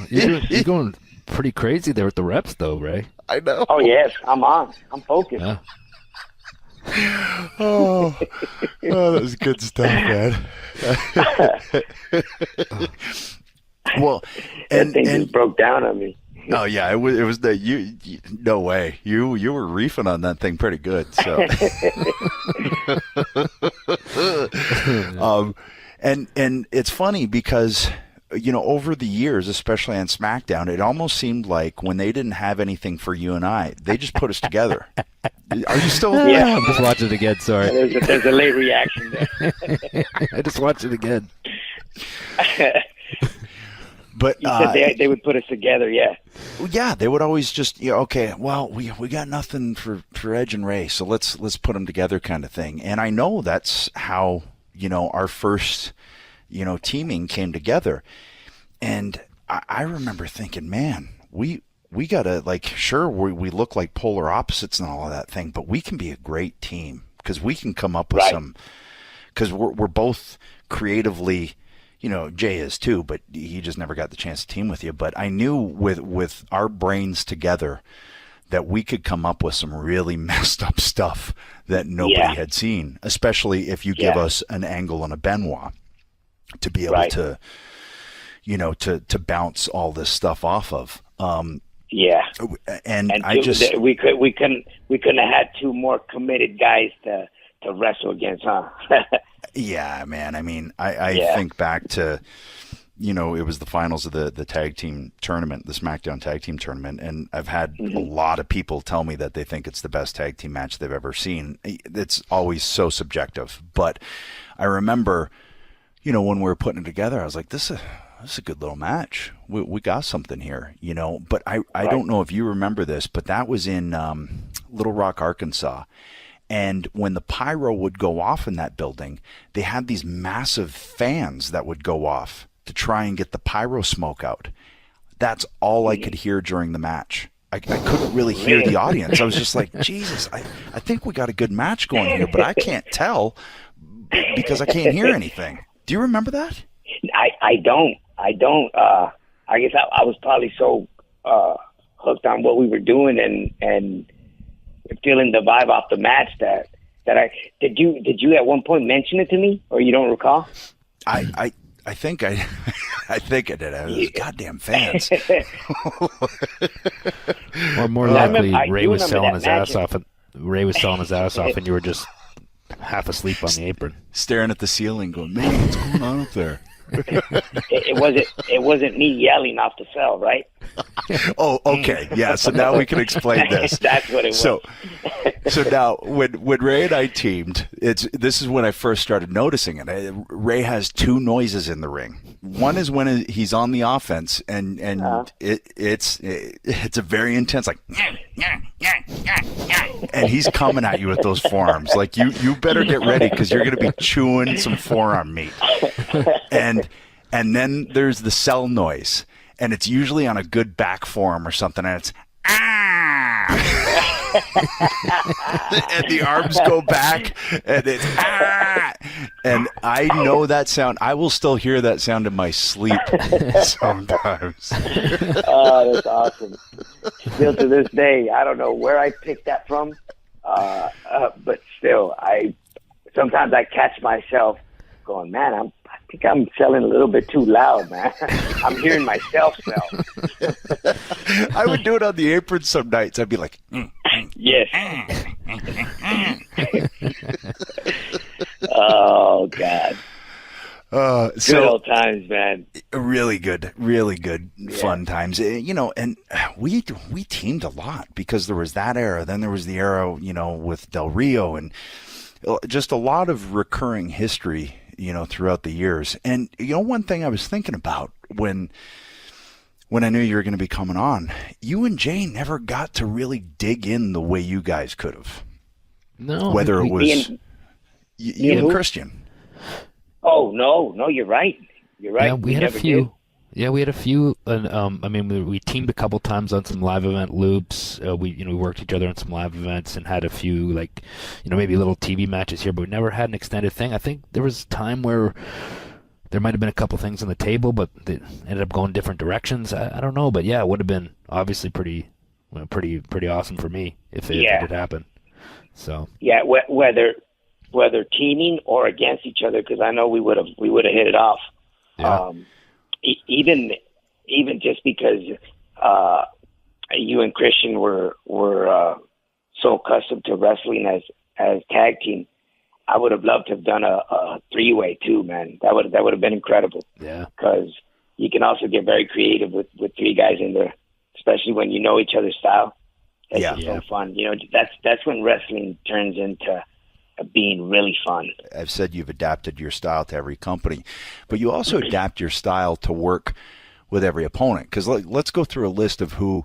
You're going pretty crazy there with the reps, though, Ray. I know. Oh, yes. I'm on. I'm focused. Yeah. Oh, that was good stuff, man. Well, and thing just broke down on me. Oh yeah, it was the you no way. You were reefing on that thing pretty good. So, and it's funny because over the years, especially on SmackDown, it almost seemed like when they didn't have anything for you and I, they just put us together. Are you still? Yeah, I'm just watching it again. Sorry. There's a late reaction there. I just watched it again. But you said they would put us together, yeah. Yeah, they would always just, okay, well, we got nothing for Edge and Ray, so let's put them together, kind of thing. And I know that's how our first teaming came together. And I remember thinking, man, we gotta, like, sure, we look like polar opposites and all of that thing, but we can be a great team because we can come up with some. Because we're both creatively. Jay is too, but he just never got the chance to team with you. But I knew with our brains together that we could come up with some really messed up stuff that nobody had seen, especially if you give us an Angle and a Benoit to be able to, to bounce all this stuff off of. And we couldn't have had two more committed guys to wrestle against, huh? Yeah, man. I mean, I think back to, it was the finals of the tag team tournament, the SmackDown tag team tournament, and I've had a lot of people tell me that they think it's the best tag team match they've ever seen. It's always so subjective, but I remember, when we were putting it together, I was like, this is a good little match. We got something here, But I don't know if you remember this, but that was in Little Rock, Arkansas. And when the pyro would go off in that building, they had these massive fans that would go off to try and get the pyro smoke out. That's all I could hear during the match. I couldn't really hear the audience. I was just like, Jesus, I think we got a good match going here, but I can't tell because I can't hear anything. Do you remember that? I don't. I guess I was probably so hooked on what we were doing and feeling the vibe off the match that I did you at one point mention it to me, or you don't recall? I think I think I did. I was goddamn fans. Or more likely, Ray was selling his ass off, and you were just half asleep on the apron, staring at the ceiling, going, "Man, what's going on up there?" It wasn't me yelling off the cell, right? Oh, okay. Yeah, so now we can explain this. That's what it was. So now when Ray and I teamed, this is when I first started noticing it. Ray has two noises in the ring. One is when he's on the offense, and it's a very intense, like, and he's coming at you with those forearms. Like, you better get ready because you're going to be chewing some forearm meat. And then there's the cell noise, and it's usually on a good back form or something, and it's and the arms go back, and it's and I know that sound. I will still hear that sound in my sleep sometimes. Oh, that's awesome. Still to this day, I don't know where I picked that from, but still, sometimes I catch myself going, man, I think I'm selling a little bit too loud, man. I'm hearing myself sell. I would do it on the apron some nights. I'd be like, yes. Oh, God. Good old times, man. Really good fun times. And we teamed a lot because there was that era. Then there was the era, with Del Rio, and just a lot of recurring history, throughout the years. And, one thing I was thinking about when I knew you were going to be coming on, you and Jay never got to really dig in the way you guys could have. No. Whether it was you and Christian. Oh, no, you're right. You're right. Yeah, we had a few. Yeah, we had a few. And, we teamed a couple times on some live event loops. We worked each other on some live events and had a few, maybe little TV matches here, but we never had an extended thing. I think there was a time where there might have been a couple things on the table, but they ended up going different directions. I don't know, but yeah, it would have been obviously pretty awesome for me if it did happen. So yeah, whether teaming or against each other, because I know we would have hit it off. Yeah. Even just because you and Christian were so accustomed to wrestling as tag team, I would have loved to have done a 3-way too, man. That would have been incredible. Yeah. Because you can also get very creative with 3 guys in there, especially when you know each other's style. It's just so fun. You know, that's when wrestling turns into being really fun. I've said you've adapted your style to every company, but you also adapt your style to work with every opponent. Because let's go through a list of who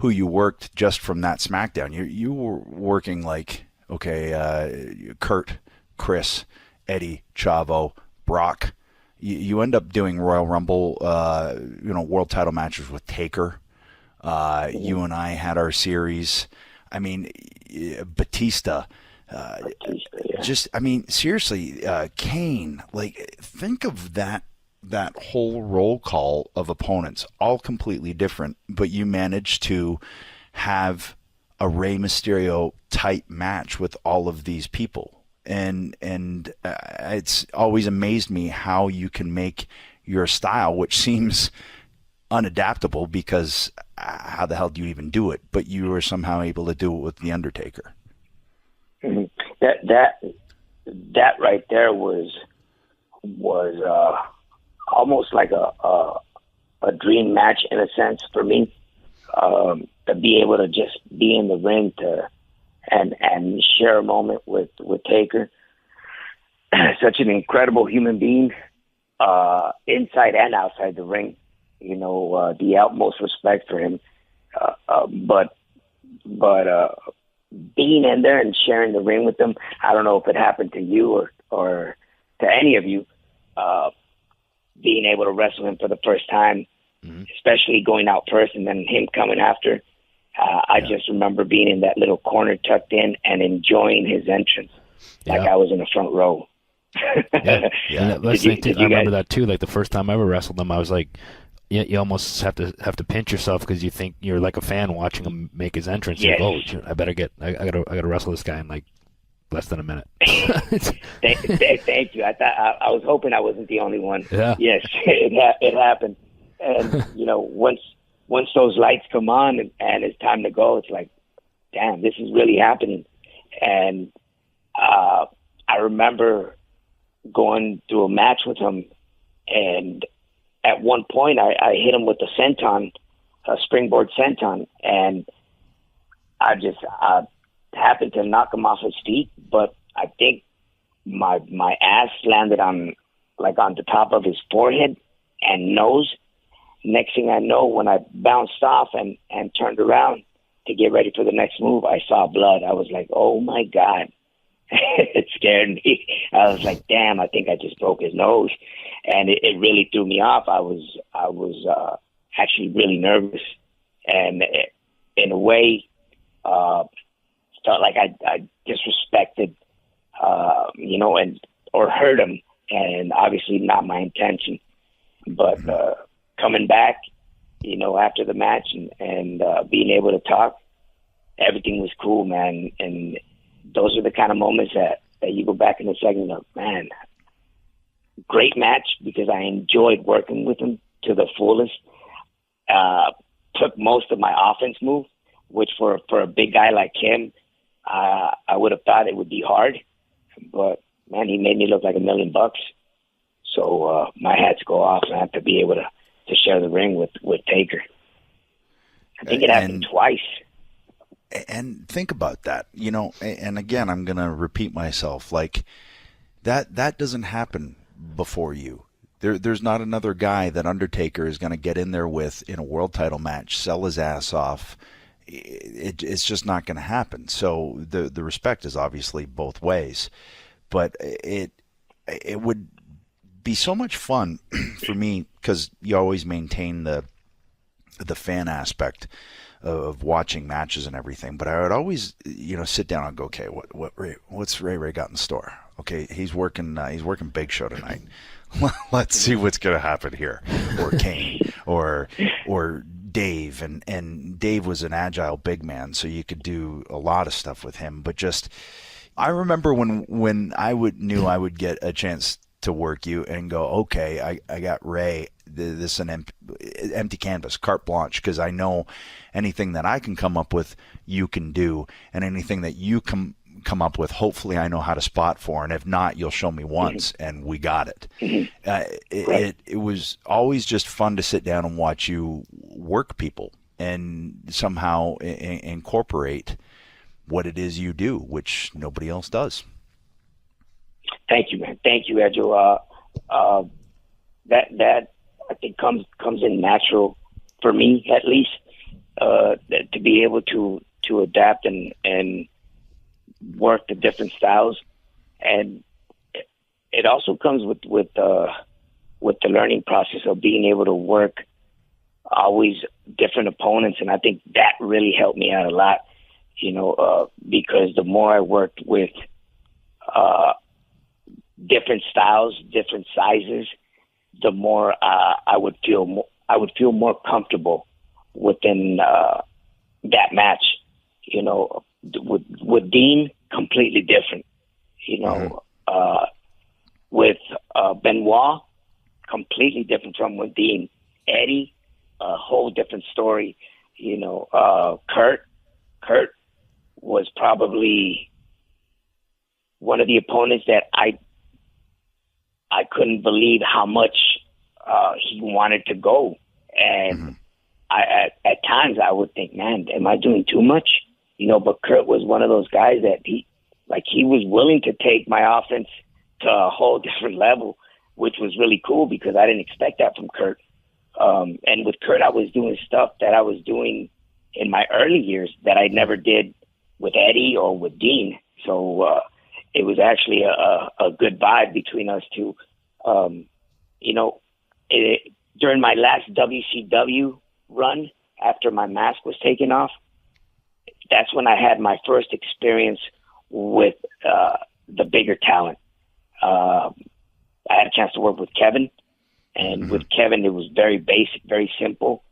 you worked just from that SmackDown. You were working like, Kurt, Chris, Eddie, Chavo, Brock. You end up doing Royal Rumble, world title matches with Taker. You and I had our series. I mean, Batista. Seriously, Kane. Like, think of that whole roll call of opponents, all completely different, but you managed to have a Rey Mysterio type match with all of these people. And it's always amazed me how you can make your style, which seems unadaptable because how the hell do you even do it? But you were somehow able to do it with The Undertaker. Mm-hmm. That right there was almost like a dream match in a sense for me, to be able to just be in the ring and share a moment with Taker. Such an incredible human being, inside and outside the ring. You know, the utmost respect for him. But being in there and sharing the ring with them, I don't know if it happened to you or to any of you, being able to wrestle him for the first time, especially going out first and then him coming after. I just remember being in that little corner tucked in and enjoying his entrance like I was in the front row. I remember that too. Like the first time I ever wrestled him, I was like, you almost have to pinch yourself because you think you're like a fan watching him make his entrance. Yes. You're like, I gotta wrestle this guy in like less than a minute. Thank you. I was hoping I wasn't the only one. Yeah. Yes, it happened. And you know, once those lights come on and it's time to go, it's like, damn, this is really happening. And I remember going through a match with him, and at one point I hit him with a senton, a springboard senton, and I happened to knock him off his feet, but I think my ass landed on the top of his forehead and nose. Next thing I know, when I bounced off and turned around to get ready for the next move, I saw blood. I was like, oh my God. It scared me. I was like, damn, I think I just broke his nose. And it really threw me off. I was actually really nervous. And in a way, felt like I disrespected, or hurt him. And obviously not my intention. But coming back, after the match and being able to talk, everything was cool, man. And those are the kind of moments that you go back in the segment of, man, great match because I enjoyed working with him to the fullest. Took most of my offense move, which for a big guy like him, I would have thought it would be hard. But, man, he made me look like $1 million. So my hats go off, man, to be able to share the ring with Taker. I think it happened twice. And think about that, and again, I'm going to repeat myself, like that doesn't happen before you. There's not another guy that Undertaker is going to get in there with in a world title match, sell his ass off. It's just not going to happen. So the respect is obviously both ways, but it would be so much fun for me because you always maintain the fan aspect of watching matches and everything, but I would always, sit down and go, okay, what's Ray got in store? Okay, he's working Big Show tonight. Let's see what's going to happen here, or Kane, or Dave, and Dave was an agile big man, so you could do a lot of stuff with him. But I remember when I knew I would get a chance to work you and go, okay, I got Ray. This is an empty canvas, carte blanche, because I know anything that I can come up with, you can do, and anything that you come come up with, hopefully I know how to spot for, and if not, you'll show me once, and we got it. It was always just fun to sit down and watch you work people and somehow incorporate what it is you do, which nobody else does. Thank you, man. Thank you, Edjo. That I think comes in natural for me, at least, to be able to adapt and work the different styles, and it also comes with the learning process of being able to work always different opponents, and I think that really helped me out a lot, because the more I worked with different styles, different sizes, the more I would feel more comfortable within that match. With Dean, completely different. With Benoit, completely different from with Dean. Eddie, a whole different story. Kurt was probably one of the opponents that I couldn't believe how much he wanted to go, and at times I would think, man, am I doing too much? But Kurt was one of those guys that he was willing to take my offense to a whole different level, which was really cool because I didn't expect that from Kurt. And with Kurt, I was doing stuff that I was doing in my early years that I never did with Eddie or with Dean. So it was actually a good vibe between us two. During my last WCW run, after my mask was taken off, that's when I had my first experience with the bigger talent. I had a chance to work with Kevin, and with Kevin, it was very basic, very simple.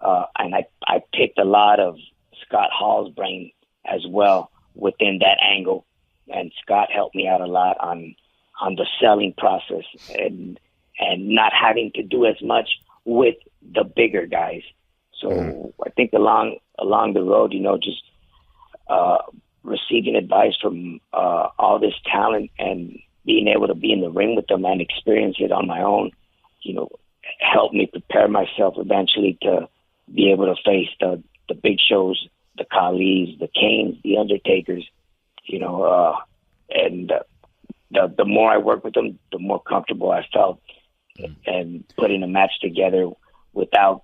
And I picked a lot of Scott Hall's brain as well within that angle. And Scott helped me out a lot on the selling process and not having to do as much with the bigger guys. So I think along the road, just receiving advice from all this talent and being able to be in the ring with them and experience it on my own, helped me prepare myself eventually to be able to face the big shows, the Khalis, the Kanes, the Undertakers, and the more I worked with them, the more comfortable I felt and putting a match together without,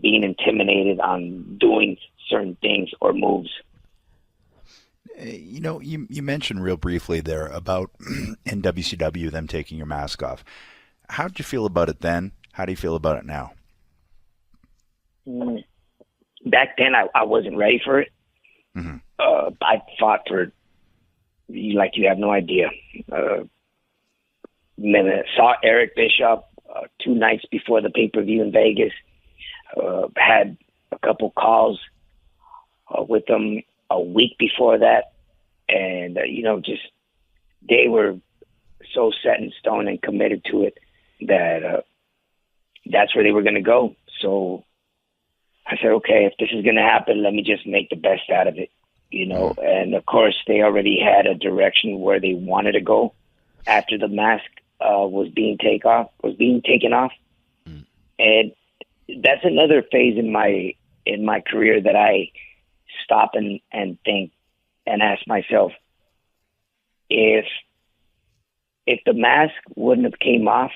being intimidated on doing certain things or moves. You mentioned real briefly there about in WCW them taking your mask off. How did you feel about it then? How do you feel about it now? Back then, I wasn't ready for it. I fought for, like you have no idea. Then I saw Eric Bischoff 2 nights before the pay-per-view in Vegas. Had a couple calls with them a week before that. And, just they were so set in stone and committed to it that that's where they were going to go. So I said, okay, if this is going to happen, let me just make the best out of it, And, of course, they already had a direction where they wanted to go after the mask was being taken off. And that's another phase in my career that I stop and think and ask myself, if the mask wouldn't have came off,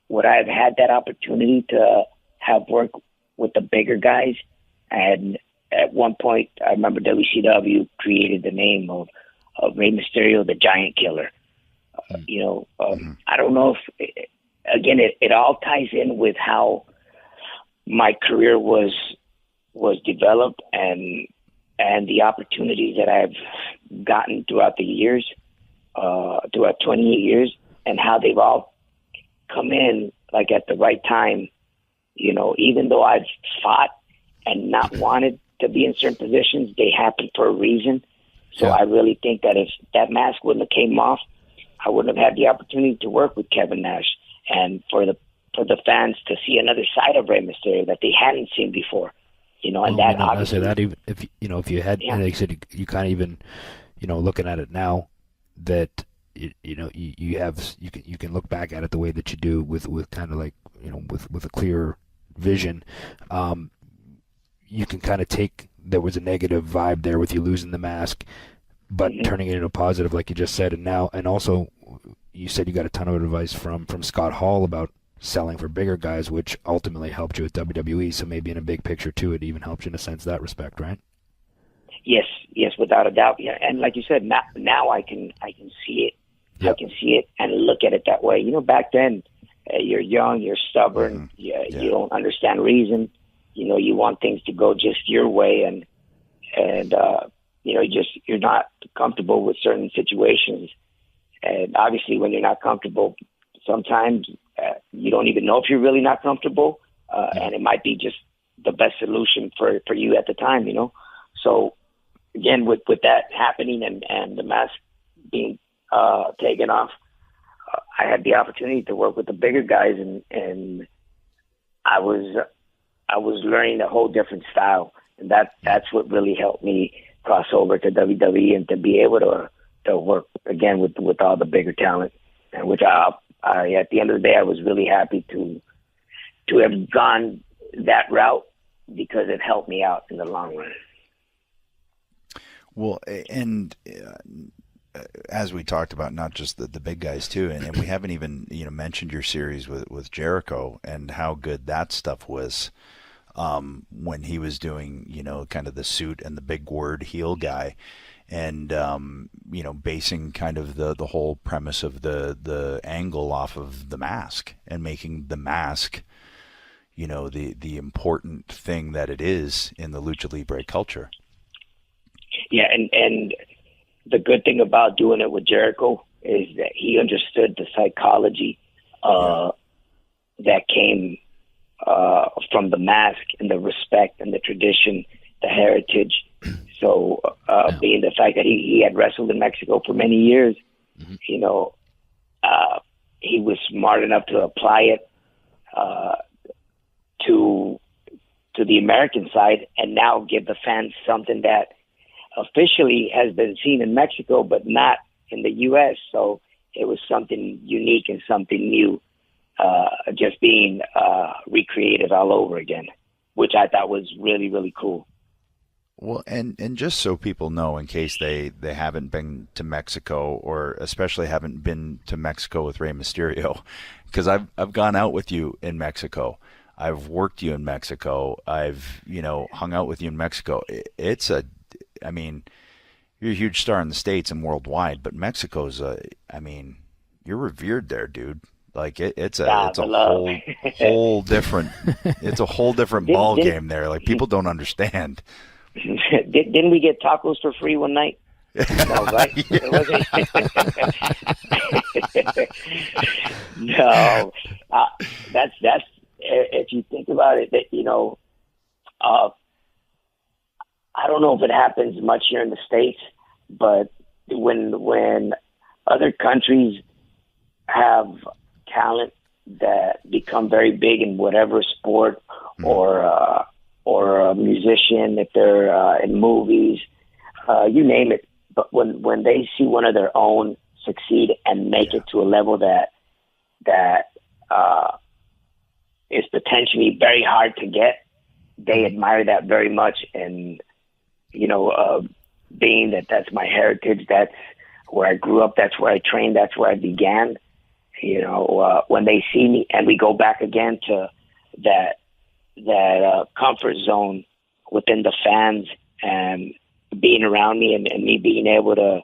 would I have had that opportunity to have work with the bigger guys? And at one point, I remember WCW created the name of Rey Mysterio, the Giant Killer. I don't know if, again, it all ties in with how my career was developed and the opportunities that I've gotten throughout the years, throughout 28 years, and how they've all come in like at the right time. Even though I've fought and not wanted to be in certain positions, they happen for a reason. So I really think that if that mask wouldn't have came off, I wouldn't have had the opportunity to work with Kevin Nash, and for the fans to see another side of Rey Mysterio that they hadn't seen before. And that obviously, I say that even if you had, and they said you kind of even looking at it now, that you can look back at it the way that you do with kind of like, with a clear vision. You can kind of take, there was a negative vibe there with you losing the mask, but turning it into a positive, like you just said. And also you said you got a ton of advice from Scott Hall about selling for bigger guys, which ultimately helped you with WWE. So maybe in a big picture too, it even helped you in a sense, that respect, right? Yes, without a doubt. Yeah, and like you said, now I can see it. Yep. I can see it and look at it that way. Back then, you're young, you're stubborn, you don't understand reason. You want things to go just your way, and you're not comfortable with certain situations. And obviously, when you're not comfortable, sometimes you don't even know if you're really not comfortable, and it might be just the best solution for you at the time. So again, with that happening and the mask being taken off, I had the opportunity to work with the bigger guys, and I was learning a whole different style, and that's what really helped me cross over to WWE and to be able to work again with all the bigger talent, and which I at the end of the day I was really happy to have gone that route, because it helped me out in the long run. Well, and as we talked about, not just the big guys too, and we haven't even mentioned your series with Jericho and how good that stuff was, when he was doing kind of the suit and the big word heel guy, and basing kind of the whole premise of the angle off of the mask, and making the mask the important thing that it is in the Lucha Libre culture. Yeah, and the good thing about doing it with Jericho is that he understood the psychology that came from the mask, and the respect and the tradition, the heritage. So being the fact that he had wrestled in Mexico for many years, he was smart enough to apply it to the American side, and now give the fans something that officially has been seen in Mexico, but not in the U.S. So it was something unique and something new, just being recreated all over again, which I thought was really, really cool. Well, and just so people know, in case they haven't been to Mexico, or especially haven't been to Mexico with Rey Mysterio, because I've gone out with you in Mexico. I've worked you in Mexico. I've hung out with you in Mexico. You're a huge star in the States and worldwide, but Mexico's you're revered there, dude. Like it's a whole different ball game there. Like, people don't understand. Didn't we get tacos for free one night? No, right? No, that's if you think about it, that I don't know if it happens much here in the States, but when other countries have talent that become very big in whatever sport, or a musician, if they're in movies, you name it. But when they see one of their own succeed and make it to a level that is potentially very hard to get, they admire that very much. And being that's my heritage, that's where I grew up, that's where I trained, that's where I began. When they see me and we go back again to that comfort zone within the fans, and being around me, and me being able to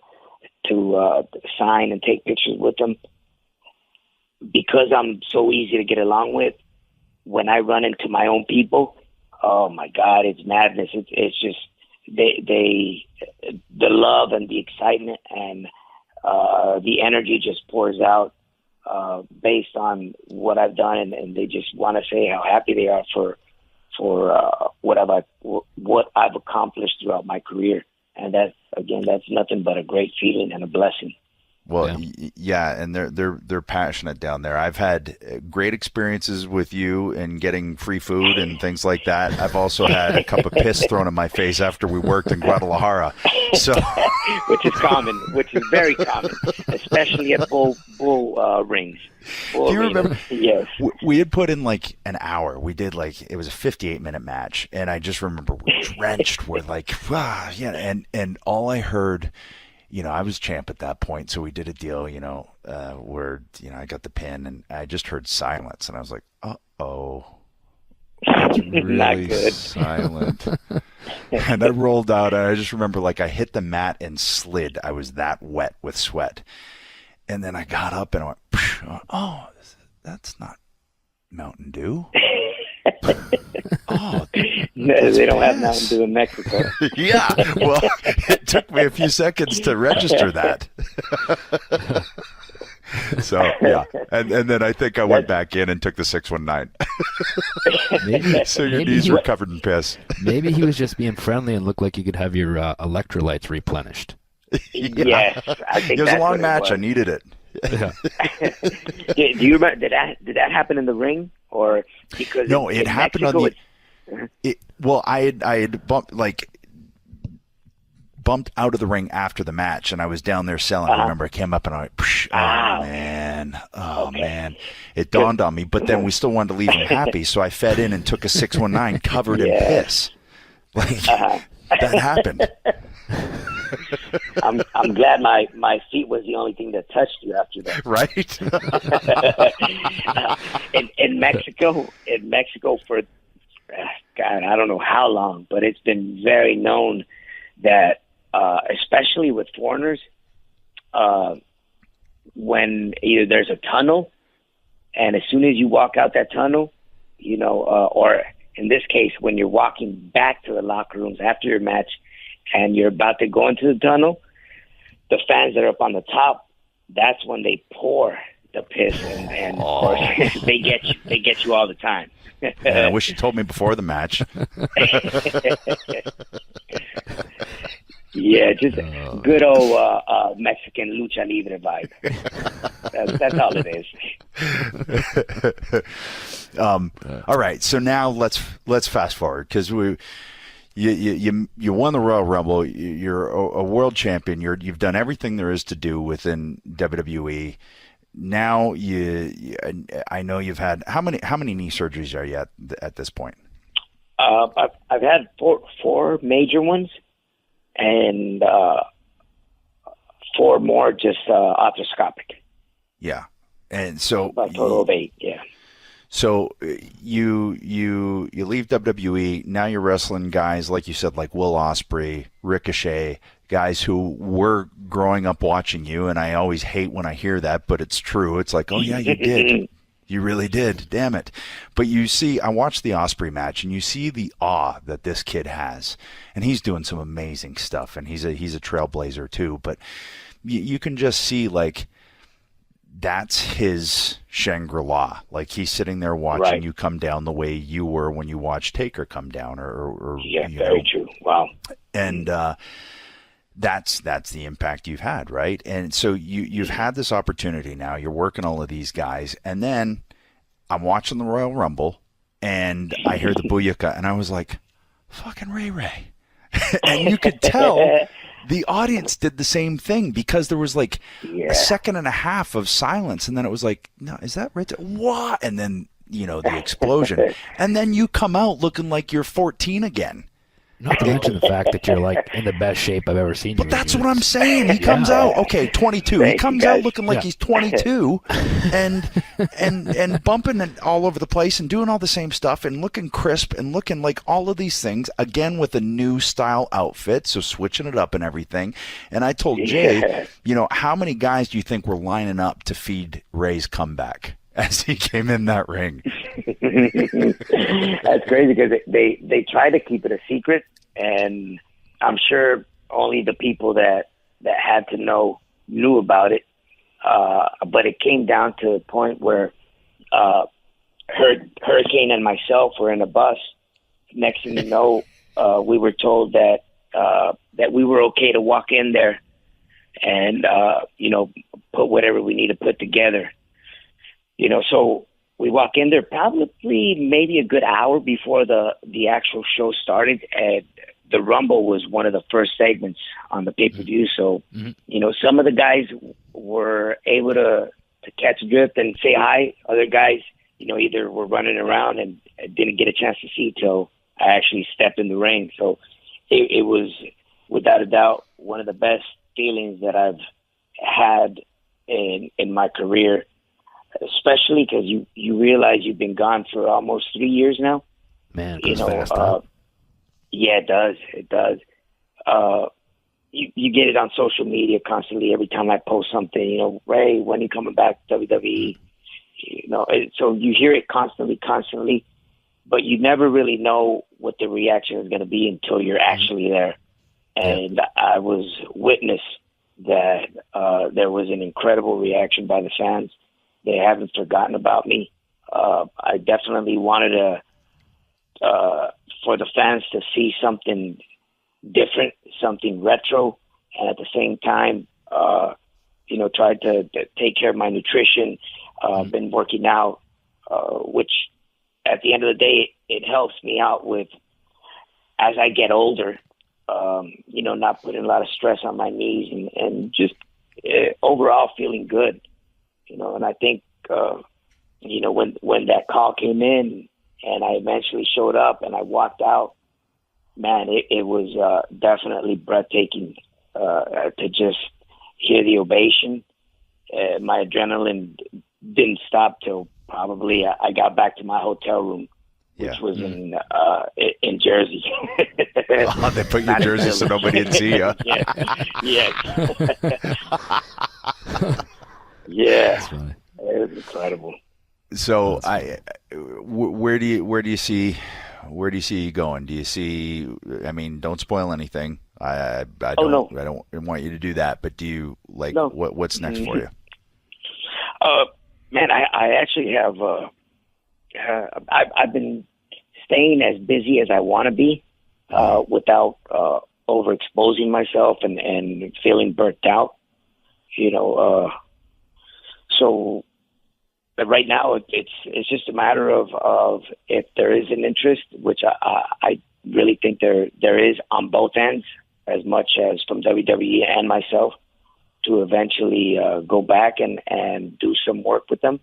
sign and take pictures with them, because I'm so easy to get along with. When I run into my own people, oh my God, it's madness. It's just the love and the excitement and the energy just pours out based on what I've done, and they just want to say how happy they are for what I've accomplished throughout my career. And that's nothing but a great feeling and a blessing. Well, yeah, and they're passionate down there. I've had great experiences with you in getting free food and things like that. I've also had a cup of piss thrown in my face after we worked in Guadalajara. So which is very common, especially at bull rings. Do you remember? Yes. We had put in like an hour. We did it was a 58-minute match, and I just remember we're drenched. We're like, wow, yeah, and all I heard, I was champ at that point, so we did a deal, where I got the pin, and I just heard silence, and I was like, uh-oh. It's really silent. And I rolled out, and I just remember I hit the mat and slid. I was that wet with sweat. And then I got up and I went, oh, that's not Mountain Dew. Oh, no, they don't have Mountain Dew in Mexico. Yeah, well, it took me a few seconds to register that. So, yeah. And then I think I went back in and took the 619. So your knees were covered in piss. Maybe he was just being friendly and looked like you could have your electrolytes replenished. Yeah. Yes, I think it was a long match. I needed it. Yeah. Do you remember, did that happen in the ring? Or because no, it happened Mexico, on the... Well, I had bumped out of the ring after the match, and I was down there selling. I remember I came up and I went, man. It dawned on me, but then we still wanted to leave him happy, so I fed in and took a 619 covered in piss. That happened. I'm glad my feet was the only thing that touched you after that. Right? in Mexico for God, I don't know how long, but it's been very known that especially with foreigners, when either there's a tunnel, and as soon as you walk out that tunnel, or in this case, when you're walking back to the locker rooms after your match and you're about to go into the tunnel, the fans that are up on the top, that's when they pour the piss, and of course, they get you all the time. I wish you told me before the match. Yeah, just good old Mexican lucha libre vibe. That's all it is. All right, so now let's fast forward, because you won the Royal Rumble. You're a world champion. You've done everything there is to do within WWE. Now I know you've had how many knee surgeries are you at this point? I've had four major ones, and 4 more just arthroscopic. Yeah, and so a total of 8. Yeah. So you leave WWE. Now you're wrestling guys like you said, like Will Ospreay, Ricochet, guys who were growing up watching you. And I always hate when I hear that, but it's true. It's like, oh yeah, you did. You really did. Damn it. But I watched the Ospreay match, and you see the awe that this kid has, and he's doing some amazing stuff, and he's a trailblazer too. But you can just see that's his Shangri-La. He's sitting there watching you come down the way you were when you watched Taker come down, or yeah, very true. Wow. And that's the impact you've had, right? And so you've had this opportunity now. You're working all of these guys, and then I'm watching the Royal Rumble, and I hear the booyaka, and I was like, "Fucking Ray," and you could tell the audience did the same thing, because there was a second and a half of silence, and then it was like, "No, is that right?" What? And then the explosion, and then you come out looking like you're 14 again. Not to mention the fact that you're in the best shape I've ever seen you. But that's what I'm saying. He comes out, 22. He comes out looking like he's 22 and bumping it all over the place and doing all the same stuff and looking crisp and looking like all of these things, again with a new style outfit, so switching it up and everything. And I told Jay, how many guys do you think were lining up to feed Ray's comeback as he came in that ring? That's crazy, because they try to keep it a secret, and I'm sure only the people that had to know knew about it. But it came down to a point where Hurricane and myself were in a bus. Next thing you know, we were told that we were okay to walk in there and put whatever we need to put together. So we walk in there probably maybe a good hour before the actual show started, and the Rumble was one of the first segments on the pay-per-view. So, some of the guys were able to catch a drift and say hi. Other guys, either were running around and didn't get a chance to see till I actually stepped in the ring. So it was, without a doubt, one of the best feelings that I've had in my career, especially because you realize you've been gone for almost 3 years now. Man, it goes fast, huh? Yeah, it does. It does. You get it on social media constantly. Every time I post something, Ray, when are you coming back to WWE? So you hear it constantly, but you never really know what the reaction is going to be until you're actually there. And I was witness that there was an incredible reaction by the fans. They haven't forgotten about me. I definitely wanted for the fans to see something different, something retro, and at the same time, tried to take care of my nutrition. Been working out, which at the end of the day, it helps me out with, as I get older, not putting a lot of stress on my knees and just overall feeling good. And I think, when that call came in and I eventually showed up and I walked out, man, it was definitely breathtaking to just hear the ovation. My adrenaline didn't stop till probably I got back to my hotel room, which was in Jersey. Oh, they put you in Jersey so nobody would see you. Yeah. Yeah. It was incredible. So where do you see you going? Do you see? I mean, don't spoil anything. I don't want you to do that. But do you what's next for you? Man, I actually have. I've been staying as busy as I want to be, without overexposing myself and feeling burnt out. So right now it's just a matter of if there is an interest, which I really think there is on both ends, as much as from WWE and myself, to eventually go back and do some work with them.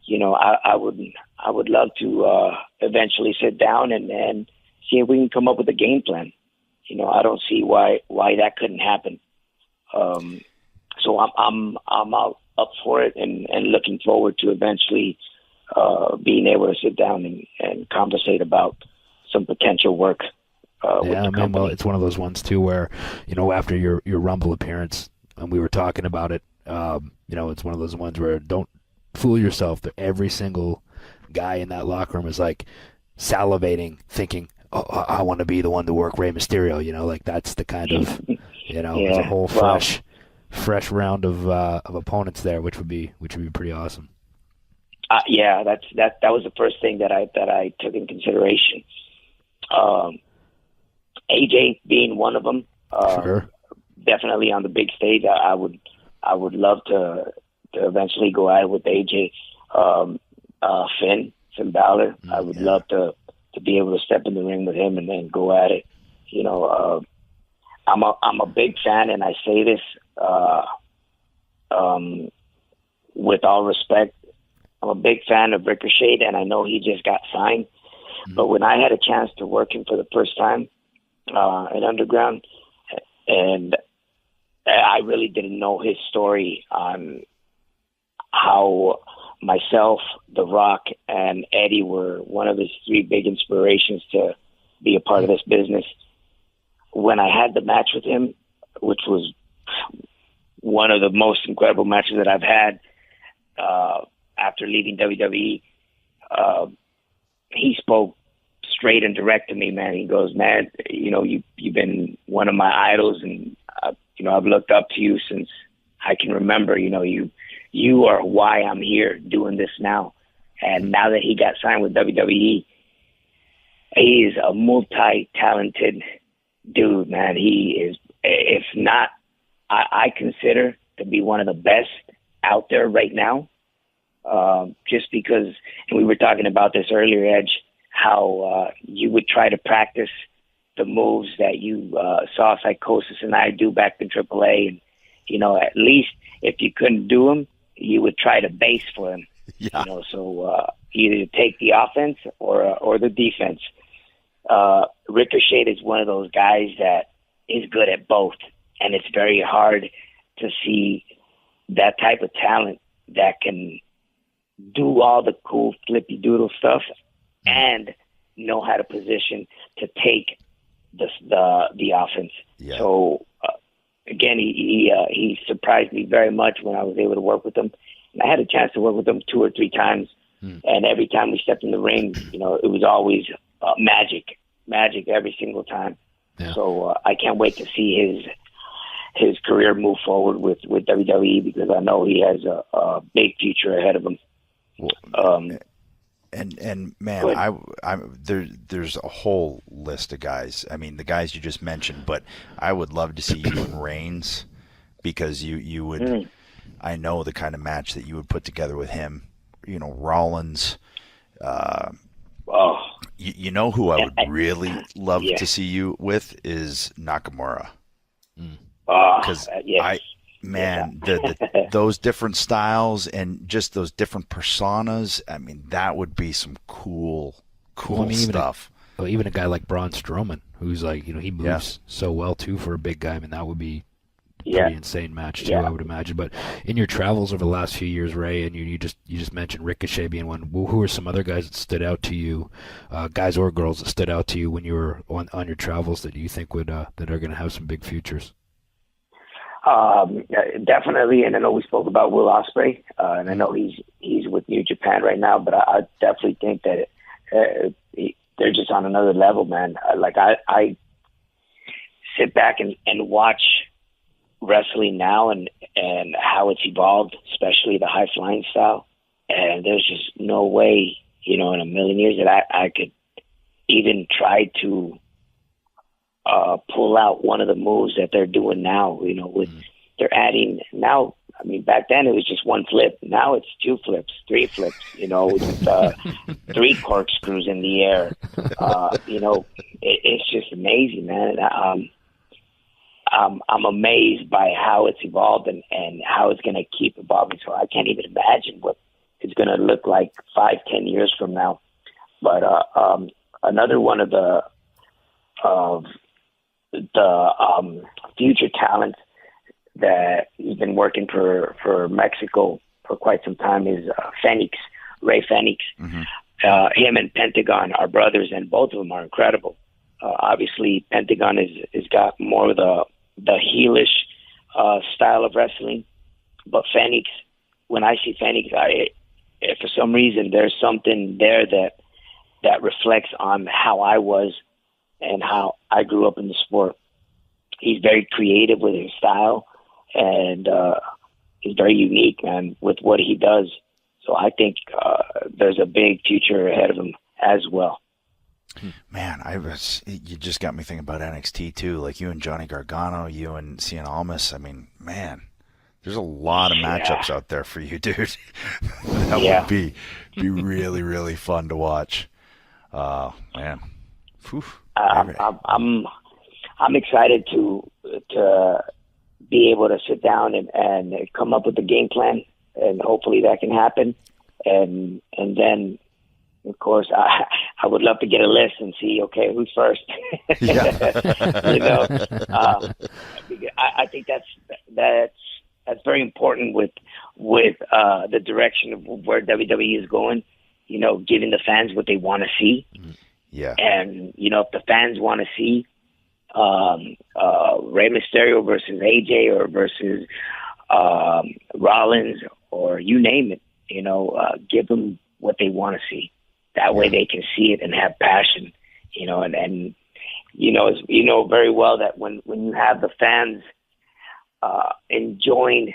I would love to eventually sit down and see if we can come up with a game plan. I don't see why that couldn't happen. So I'm up for it and looking forward to eventually being able to sit down and conversate about some potential work. With the company. Well, it's one of those ones too where, after your Rumble appearance, and we were talking about it, it's one of those ones where don't fool yourself. That every single guy in that locker room is like salivating, thinking, "Oh, I want to be the one to work Rey Mysterio." That's the kind of, there's a whole fresh round of opponents there, which would be pretty awesome. That was the first thing that I took in consideration. AJ being one of them. Sure. Definitely on the big stage. I would love to eventually go at it with AJ. Finn Balor. I would love to be able to step in the ring with him and then go at it. I'm a big fan, and I say this with all respect. I'm a big fan of Ricochet, and I know he just got signed. But when I had a chance to work him for the first time in Underground, and I really didn't know his story on how myself, The Rock, and Eddie were one of his 3 big inspirations to be a part of this business. When I had the match with him, which was one of the most incredible matches that I've had after leaving WWE, he spoke straight and direct to me, man. He goes, "Man, you've been one of my idols, and I've looked up to you since I can remember. You are why I'm here doing this now." And now that he got signed with WWE, he is a multi-talented dude, man. He is, if not, I consider to be one of the best out there right now. Just because, and we were talking about this earlier, Edge, how you would try to practice the moves that you saw Psychosis and I do back in AAA, and at least if you couldn't do them, you would try to base for them. Yeah. So either take the offense or the defense. Ricochet is one of those guys that is good at both, and it's very hard to see that type of talent that can do all the cool flippy doodle stuff and know how to position to take the offense. Yeah. So again, he surprised me very much when I was able to work with him. And I had a chance to work with him 2 or 3 times, and every time we stepped in the ring, it was always magic every single time. Yeah. So I can't wait to see his career move forward with WWE, because I know he has a big future ahead of him. And man, there's a whole list of guys. I mean, the guys you just mentioned, but I would love to see you in Reigns, because you would. I know the kind of match that you would put together with him. Rollins. You know who I would really love to see you with is Nakamura. Because those different styles and just those different personas, I mean, that would be some cool stuff. Even a guy like Braun Strowman, who's like, he moves so well too for a big guy. I mean, that would be pretty insane match too, I would imagine. But in your travels over the last few years, Ray, and you just mentioned Ricochet being one. Who are some other guys that stood out to you, guys or girls that stood out to you when you were on your travels that you think would that are going to have some big futures? Definitely, and I know we spoke about Will Ospreay, and I know he's with New Japan right now, but I definitely think that they're just on another level, man. I sit back and watch wrestling now and how it's evolved, especially the high flying style, and there's just no way, in a million years that I could even try to pull out one of the moves that they're doing now. They're adding now. I mean, back then it was just one flip. Now it's 2 flips, 3 flips. With 3 corkscrews in the air. It's just amazing, man. I'm amazed by how it's evolved and how it's going to keep evolving. So I can't even imagine what it's going to look like 5-10 years from now. But another one of the future talents that he's been working for Mexico for quite some time is Fenix, Rey Fenix. Him and Pentagon are brothers, and both of them are incredible. Obviously, Pentagon is got more of the heelish style of wrestling, but Fenix, when I see Fenix, for some reason there's something there that reflects on how I was and how I grew up in the sport. He's very creative with his style, and he's very unique, man, with what he does. So I think there's a big future ahead of him as well. Man, you just got me thinking about NXT too. Like you and Johnny Gargano, you and Cien Almas. I mean, man, there's a lot of matchups out there for you, dude. That would be really, really fun to watch. Man. I'm excited to be able to sit down and come up with a game plan, and hopefully that can happen. And then, of course, I would love to get a list and see, okay, who's first. I think that's very important with the direction of where WWE is going. Giving the fans what they want to see. Yeah. And if the fans want to see Rey Mysterio versus AJ or versus Rollins or you name it, give them what they want to see. That way they can see it and have passion, and very well that when you have the fans enjoying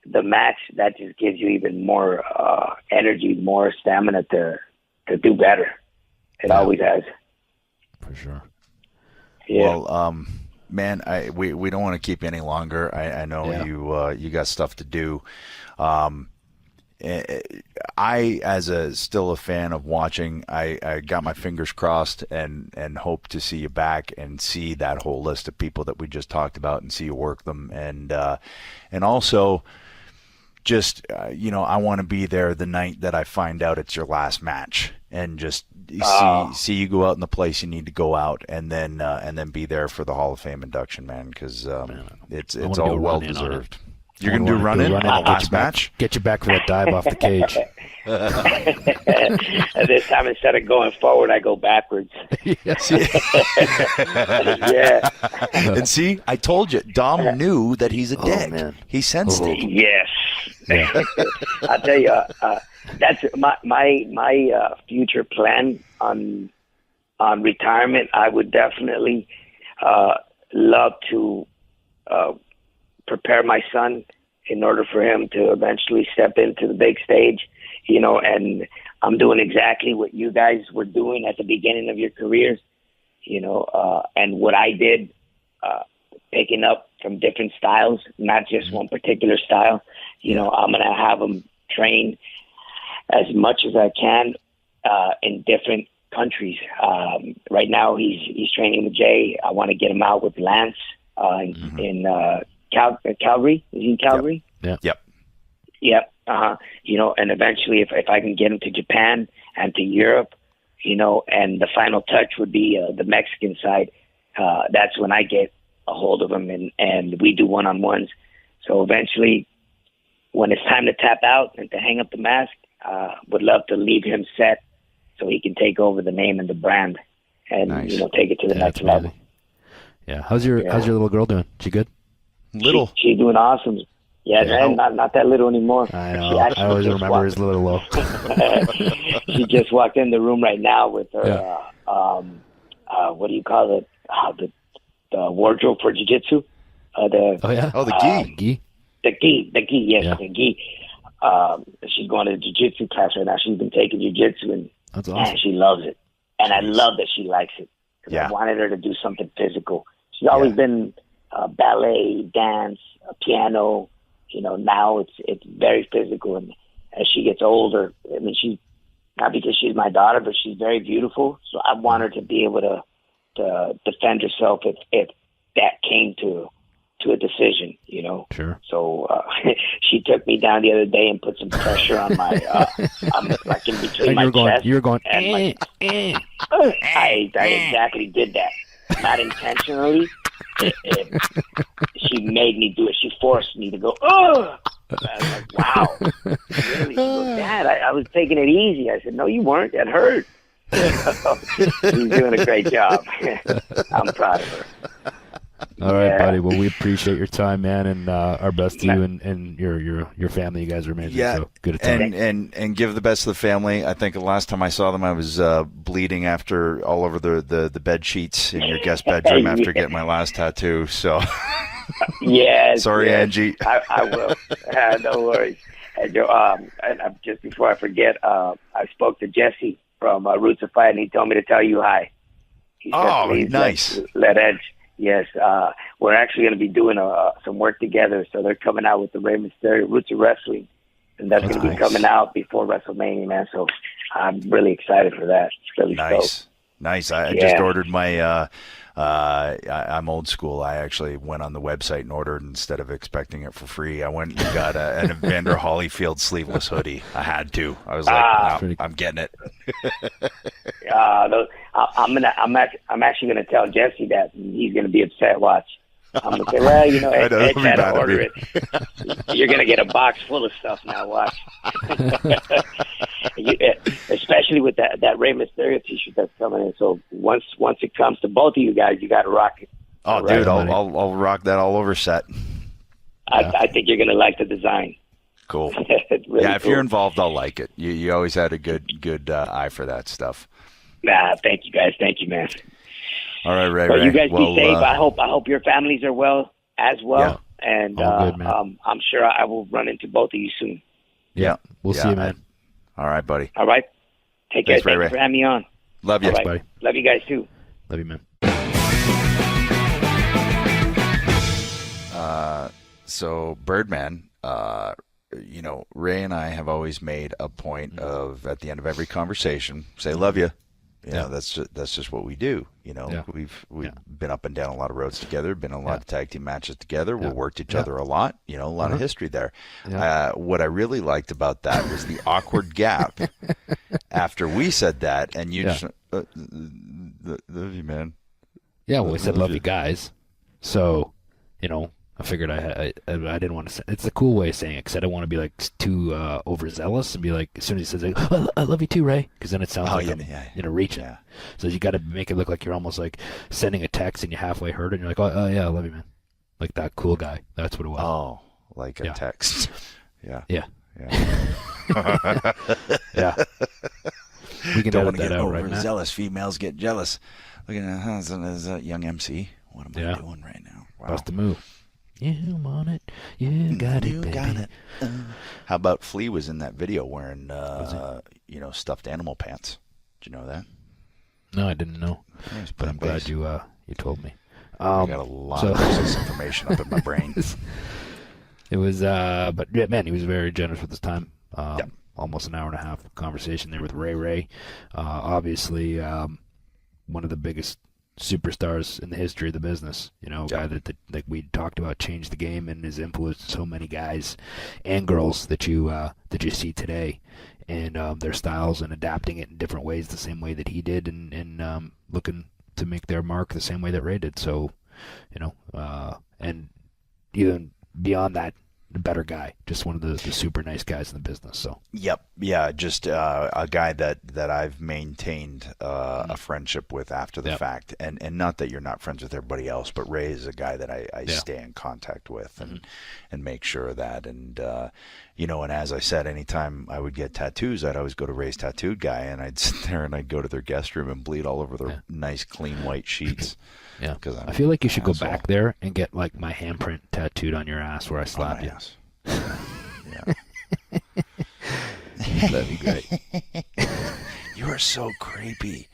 the match, that just gives you even more energy, more stamina to do better. It always has. For sure. Yeah. Well, man, we don't want to keep you any longer. I know you got stuff to do. I, still a fan of watching, I got my fingers crossed and hope to see you back and see that whole list of people that we just talked about and see you work them. And also just, I want to be there the night that I find out it's your last match and just see you go out in the place you need to go out and then be there for the Hall of Fame induction, man, because it's all well deserved. You're going to do run in on the last match? Get you back for that dive off the cage. This time, instead of going forward, I go backwards. Yeah. And see, I told you, Dom knew that he's a dick. Man. He sensed it. Yes. Yeah. I'll tell you, that's my future plan on retirement. I would definitely love to prepare my son in order for him to eventually step into the big stage, and I'm doing exactly what you guys were doing at the beginning of your careers, and what I did, picking up from different styles, not just one particular style. I'm going to have him train as much as I can in different countries. Right now he's training with Jay. I want to get him out with Lance in Calgary. Is he in Calgary? Yep. And eventually if I can get him to Japan and to Europe, and the final touch would be the Mexican side. That's when I get a hold of him and we do one-on-ones. So eventually when it's time to tap out and to hang up the mask, would love to leave him set so he can take over the name and the brand and, nice. Take it to the next level. Yeah. How's your little girl doing? She good? Little. She's doing awesome. Yeah, man, not that little anymore. I know. I always remember his little low. She just walked in the room right now with her, what do you call it? The wardrobe for jiu-jitsu. Oh, yeah? Oh, the gi. Gi? The gi, yes, Yeah. the gi. She's going to the jiu-jitsu class right now. She's been taking jiu-jitsu, and That's man, awesome. she loves it. And I love that she likes it. 'Cause Yeah. I wanted her to do something physical. She's always been ballet, dance, piano. Now it's very physical. And as she gets older, I mean, she's not because she's my daughter, but she's very beautiful. So I want her to be able to defend herself if that came to a decision, Sure. So she took me down the other day and put some pressure on my, like in between And my chest. you were going, and I exactly did that. Not intentionally. She made me do it. She forced me to go, oh! I was like, wow. Really? She goes, Dad, I was taking it easy. I said, no, you weren't. That hurt. She's doing a great job. I'm proud of her. All right, Yeah. buddy. Well, we appreciate your time, man, and our best to you and your family. You guys are amazing. Yeah, So good at talking. and give the best to the family. I think the last time I saw them, I was bleeding after all over the bed sheets in your guest bedroom after getting my last tattoo. So, Yes. sorry, yes. Angie. I will. No worries. And, just before I forget, I spoke to Jesse from Roots of Fight, and he told me to tell you hi. He said, Oh, "Please nice. Let Edge." Yes, we're actually going to be doing some work together. So they're coming out with the REY Mysterio Roots of Wrestling, and that's going to be nice. coming out before WrestleMania, man. So I'm really excited for that. Really stoked. Nice. I Yeah. just ordered my. I'm old school. I actually went on the website and ordered instead of expecting it for free. I went and got an Evander Holyfield sleeveless hoodie. I had to. I was like, no, I'm getting it. I'm actually gonna tell Jesse that, and he's gonna be upset. Watch. I'm gonna say, well, Ed had to order it. You're gonna get a box full of stuff now. Watch. Especially with that Rey Mysterio T-shirt that's coming in. So once it comes to both of you guys, you got to rock it. Oh, Right. dude, I'll rock that all over set. I think you're gonna like the design. Cool. It's really Yeah, if cool. you're involved, I'll like it. You always had a good eye for that stuff. Nah, thank you guys. Thank you, man. All right, Ray. So you guys well, be safe. I hope your families are well as well. Yeah. And All good, man. I'm sure I will run into both of you soon. Yeah. We'll see you, man. All right, buddy. All right. Take care. Thanks, Thank Ray. you for having me on. Love you. All right. buddy. Love you guys too. Love you, man. So Birdman, Ray and I have always made a point of, at the end of every conversation, say, love you. That's just what we do. We've been up and down a lot of roads together, been in a lot of tag team matches together. We've worked each other a lot, a lot of history there. What I really liked about that was the awkward gap after we said that, and you just, love you, man. Yeah, well, we said love you guys. So, I figured I didn't want to say, it's a cool way of saying it, because I don't want to be like too overzealous and be like, as soon as he says, like, oh, I love you too, Ray, because then it sounds like I'm reaching. Yeah. So you got to make it look like you're almost like sending a text and you halfway heard it and you're like, oh yeah, I love you, man. Like that cool guy. That's what it was. Oh, like a text. Yeah. Yeah. Yeah. We can edit that out right now. Overzealous females get jealous. Look at that young MC. What am I doing right now? Wow. Bust the move. You want it. You got it, baby. Got it. How about Flea was in that video wearing, stuffed animal pants? Did you know that? No, I didn't know. But I'm glad you told me. I got a lot of this information up in my brain. It was, but yeah, man, he was very generous with his time. Almost an hour and a half conversation there with Ray. Obviously, one of the biggest superstars in the history of the business, a guy that like we talked about, changed the game and has influenced so many guys and girls that you see today, and their styles and adapting it in different ways the same way that he did, and looking to make their mark the same way that Ray did. So, and even beyond that, a better guy, just one of the super nice guys in the business. So just a guy that I've maintained a friendship with after the fact, and not that you're not friends with everybody else, but Ray is a guy that I stay in contact with and make sure of that, and and as I said, anytime I would get tattoos, I'd always go to Ray's tattooed guy, and I'd sit there and I'd go to their guest room and bleed all over their nice clean white sheets. Yeah, because I feel like you should go back there and get like my handprint tattooed on your ass where I slap you. Ass. That'd be great. You are so creepy.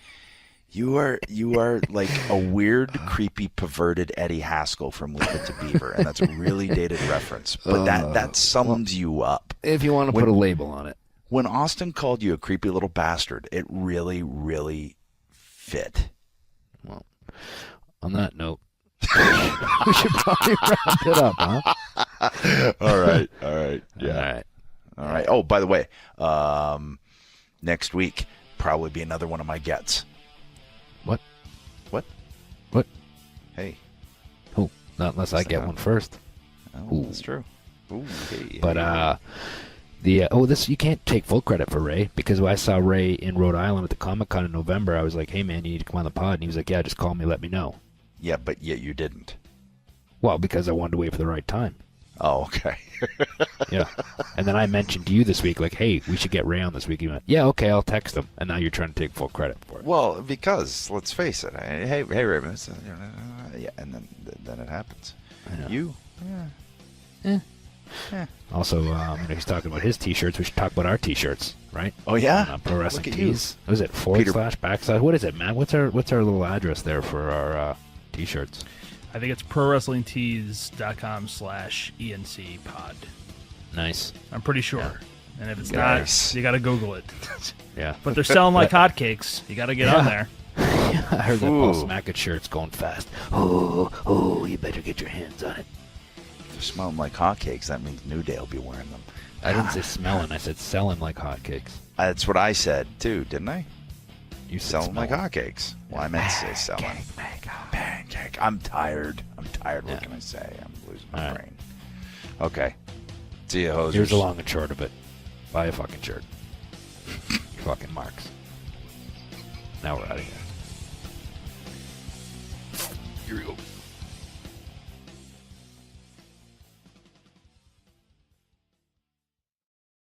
You are like a weird, creepy, perverted Eddie Haskell from Leave It to Beaver, and that's a really dated reference. But that sums you up. If you want to put a label on it. When Austin called you a creepy little bastard, it really, really fit. Well, on that note, we should probably wrap it up, huh? All right. Yeah. All right. All right. Oh, by the way, next week probably be another one of my gets. What? Hey. Oh, not unless I get one first. Oh, that's true. Ooh, hey, but this you can't take full credit for Ray, because when I saw Ray in Rhode Island at the Comic-Con in November, I was like, hey man, you need to come on the pod, and he was like, yeah, just call me, let me know. Yeah, but yet you didn't. Well, because I wanted to wait for the right time. Oh, okay. Yeah. And then I mentioned to you this week, like, hey, we should get Ray on this week. You went, yeah, okay, I'll text him. And now you're trying to take full credit for it. Well, because, let's face it, hey, Ray, yeah, and then it happens. I know. You? Yeah. Also, he's talking about his T-shirts. We should talk about our T-shirts, right? Oh yeah, on, Pro Wrestling Tees. What is it? // What is it, man? What's our little address there for our T-shirts? I think it's prowrestlingtees.com/ENC pod. Nice. I'm pretty sure. Yeah. And if it's not, you got to Google it. Yeah. But they're selling like hotcakes. You got to get on there. Yeah, I heard that Paul Smackett shirt's going fast. Oh, you better get your hands on it. If they're smelling like hotcakes, that means New Day will be wearing them. I didn't say smelling. I said selling like hotcakes. That's what I said, too, didn't I? You sell them like hotcakes. Well, I meant to say selling. Pancake. I'm tired. What can I say? I'm losing my brain. Okay. See you, hosers. Here's the long and short of it. Buy a fucking shirt. Fucking marks. Now we're out of here. Here we go.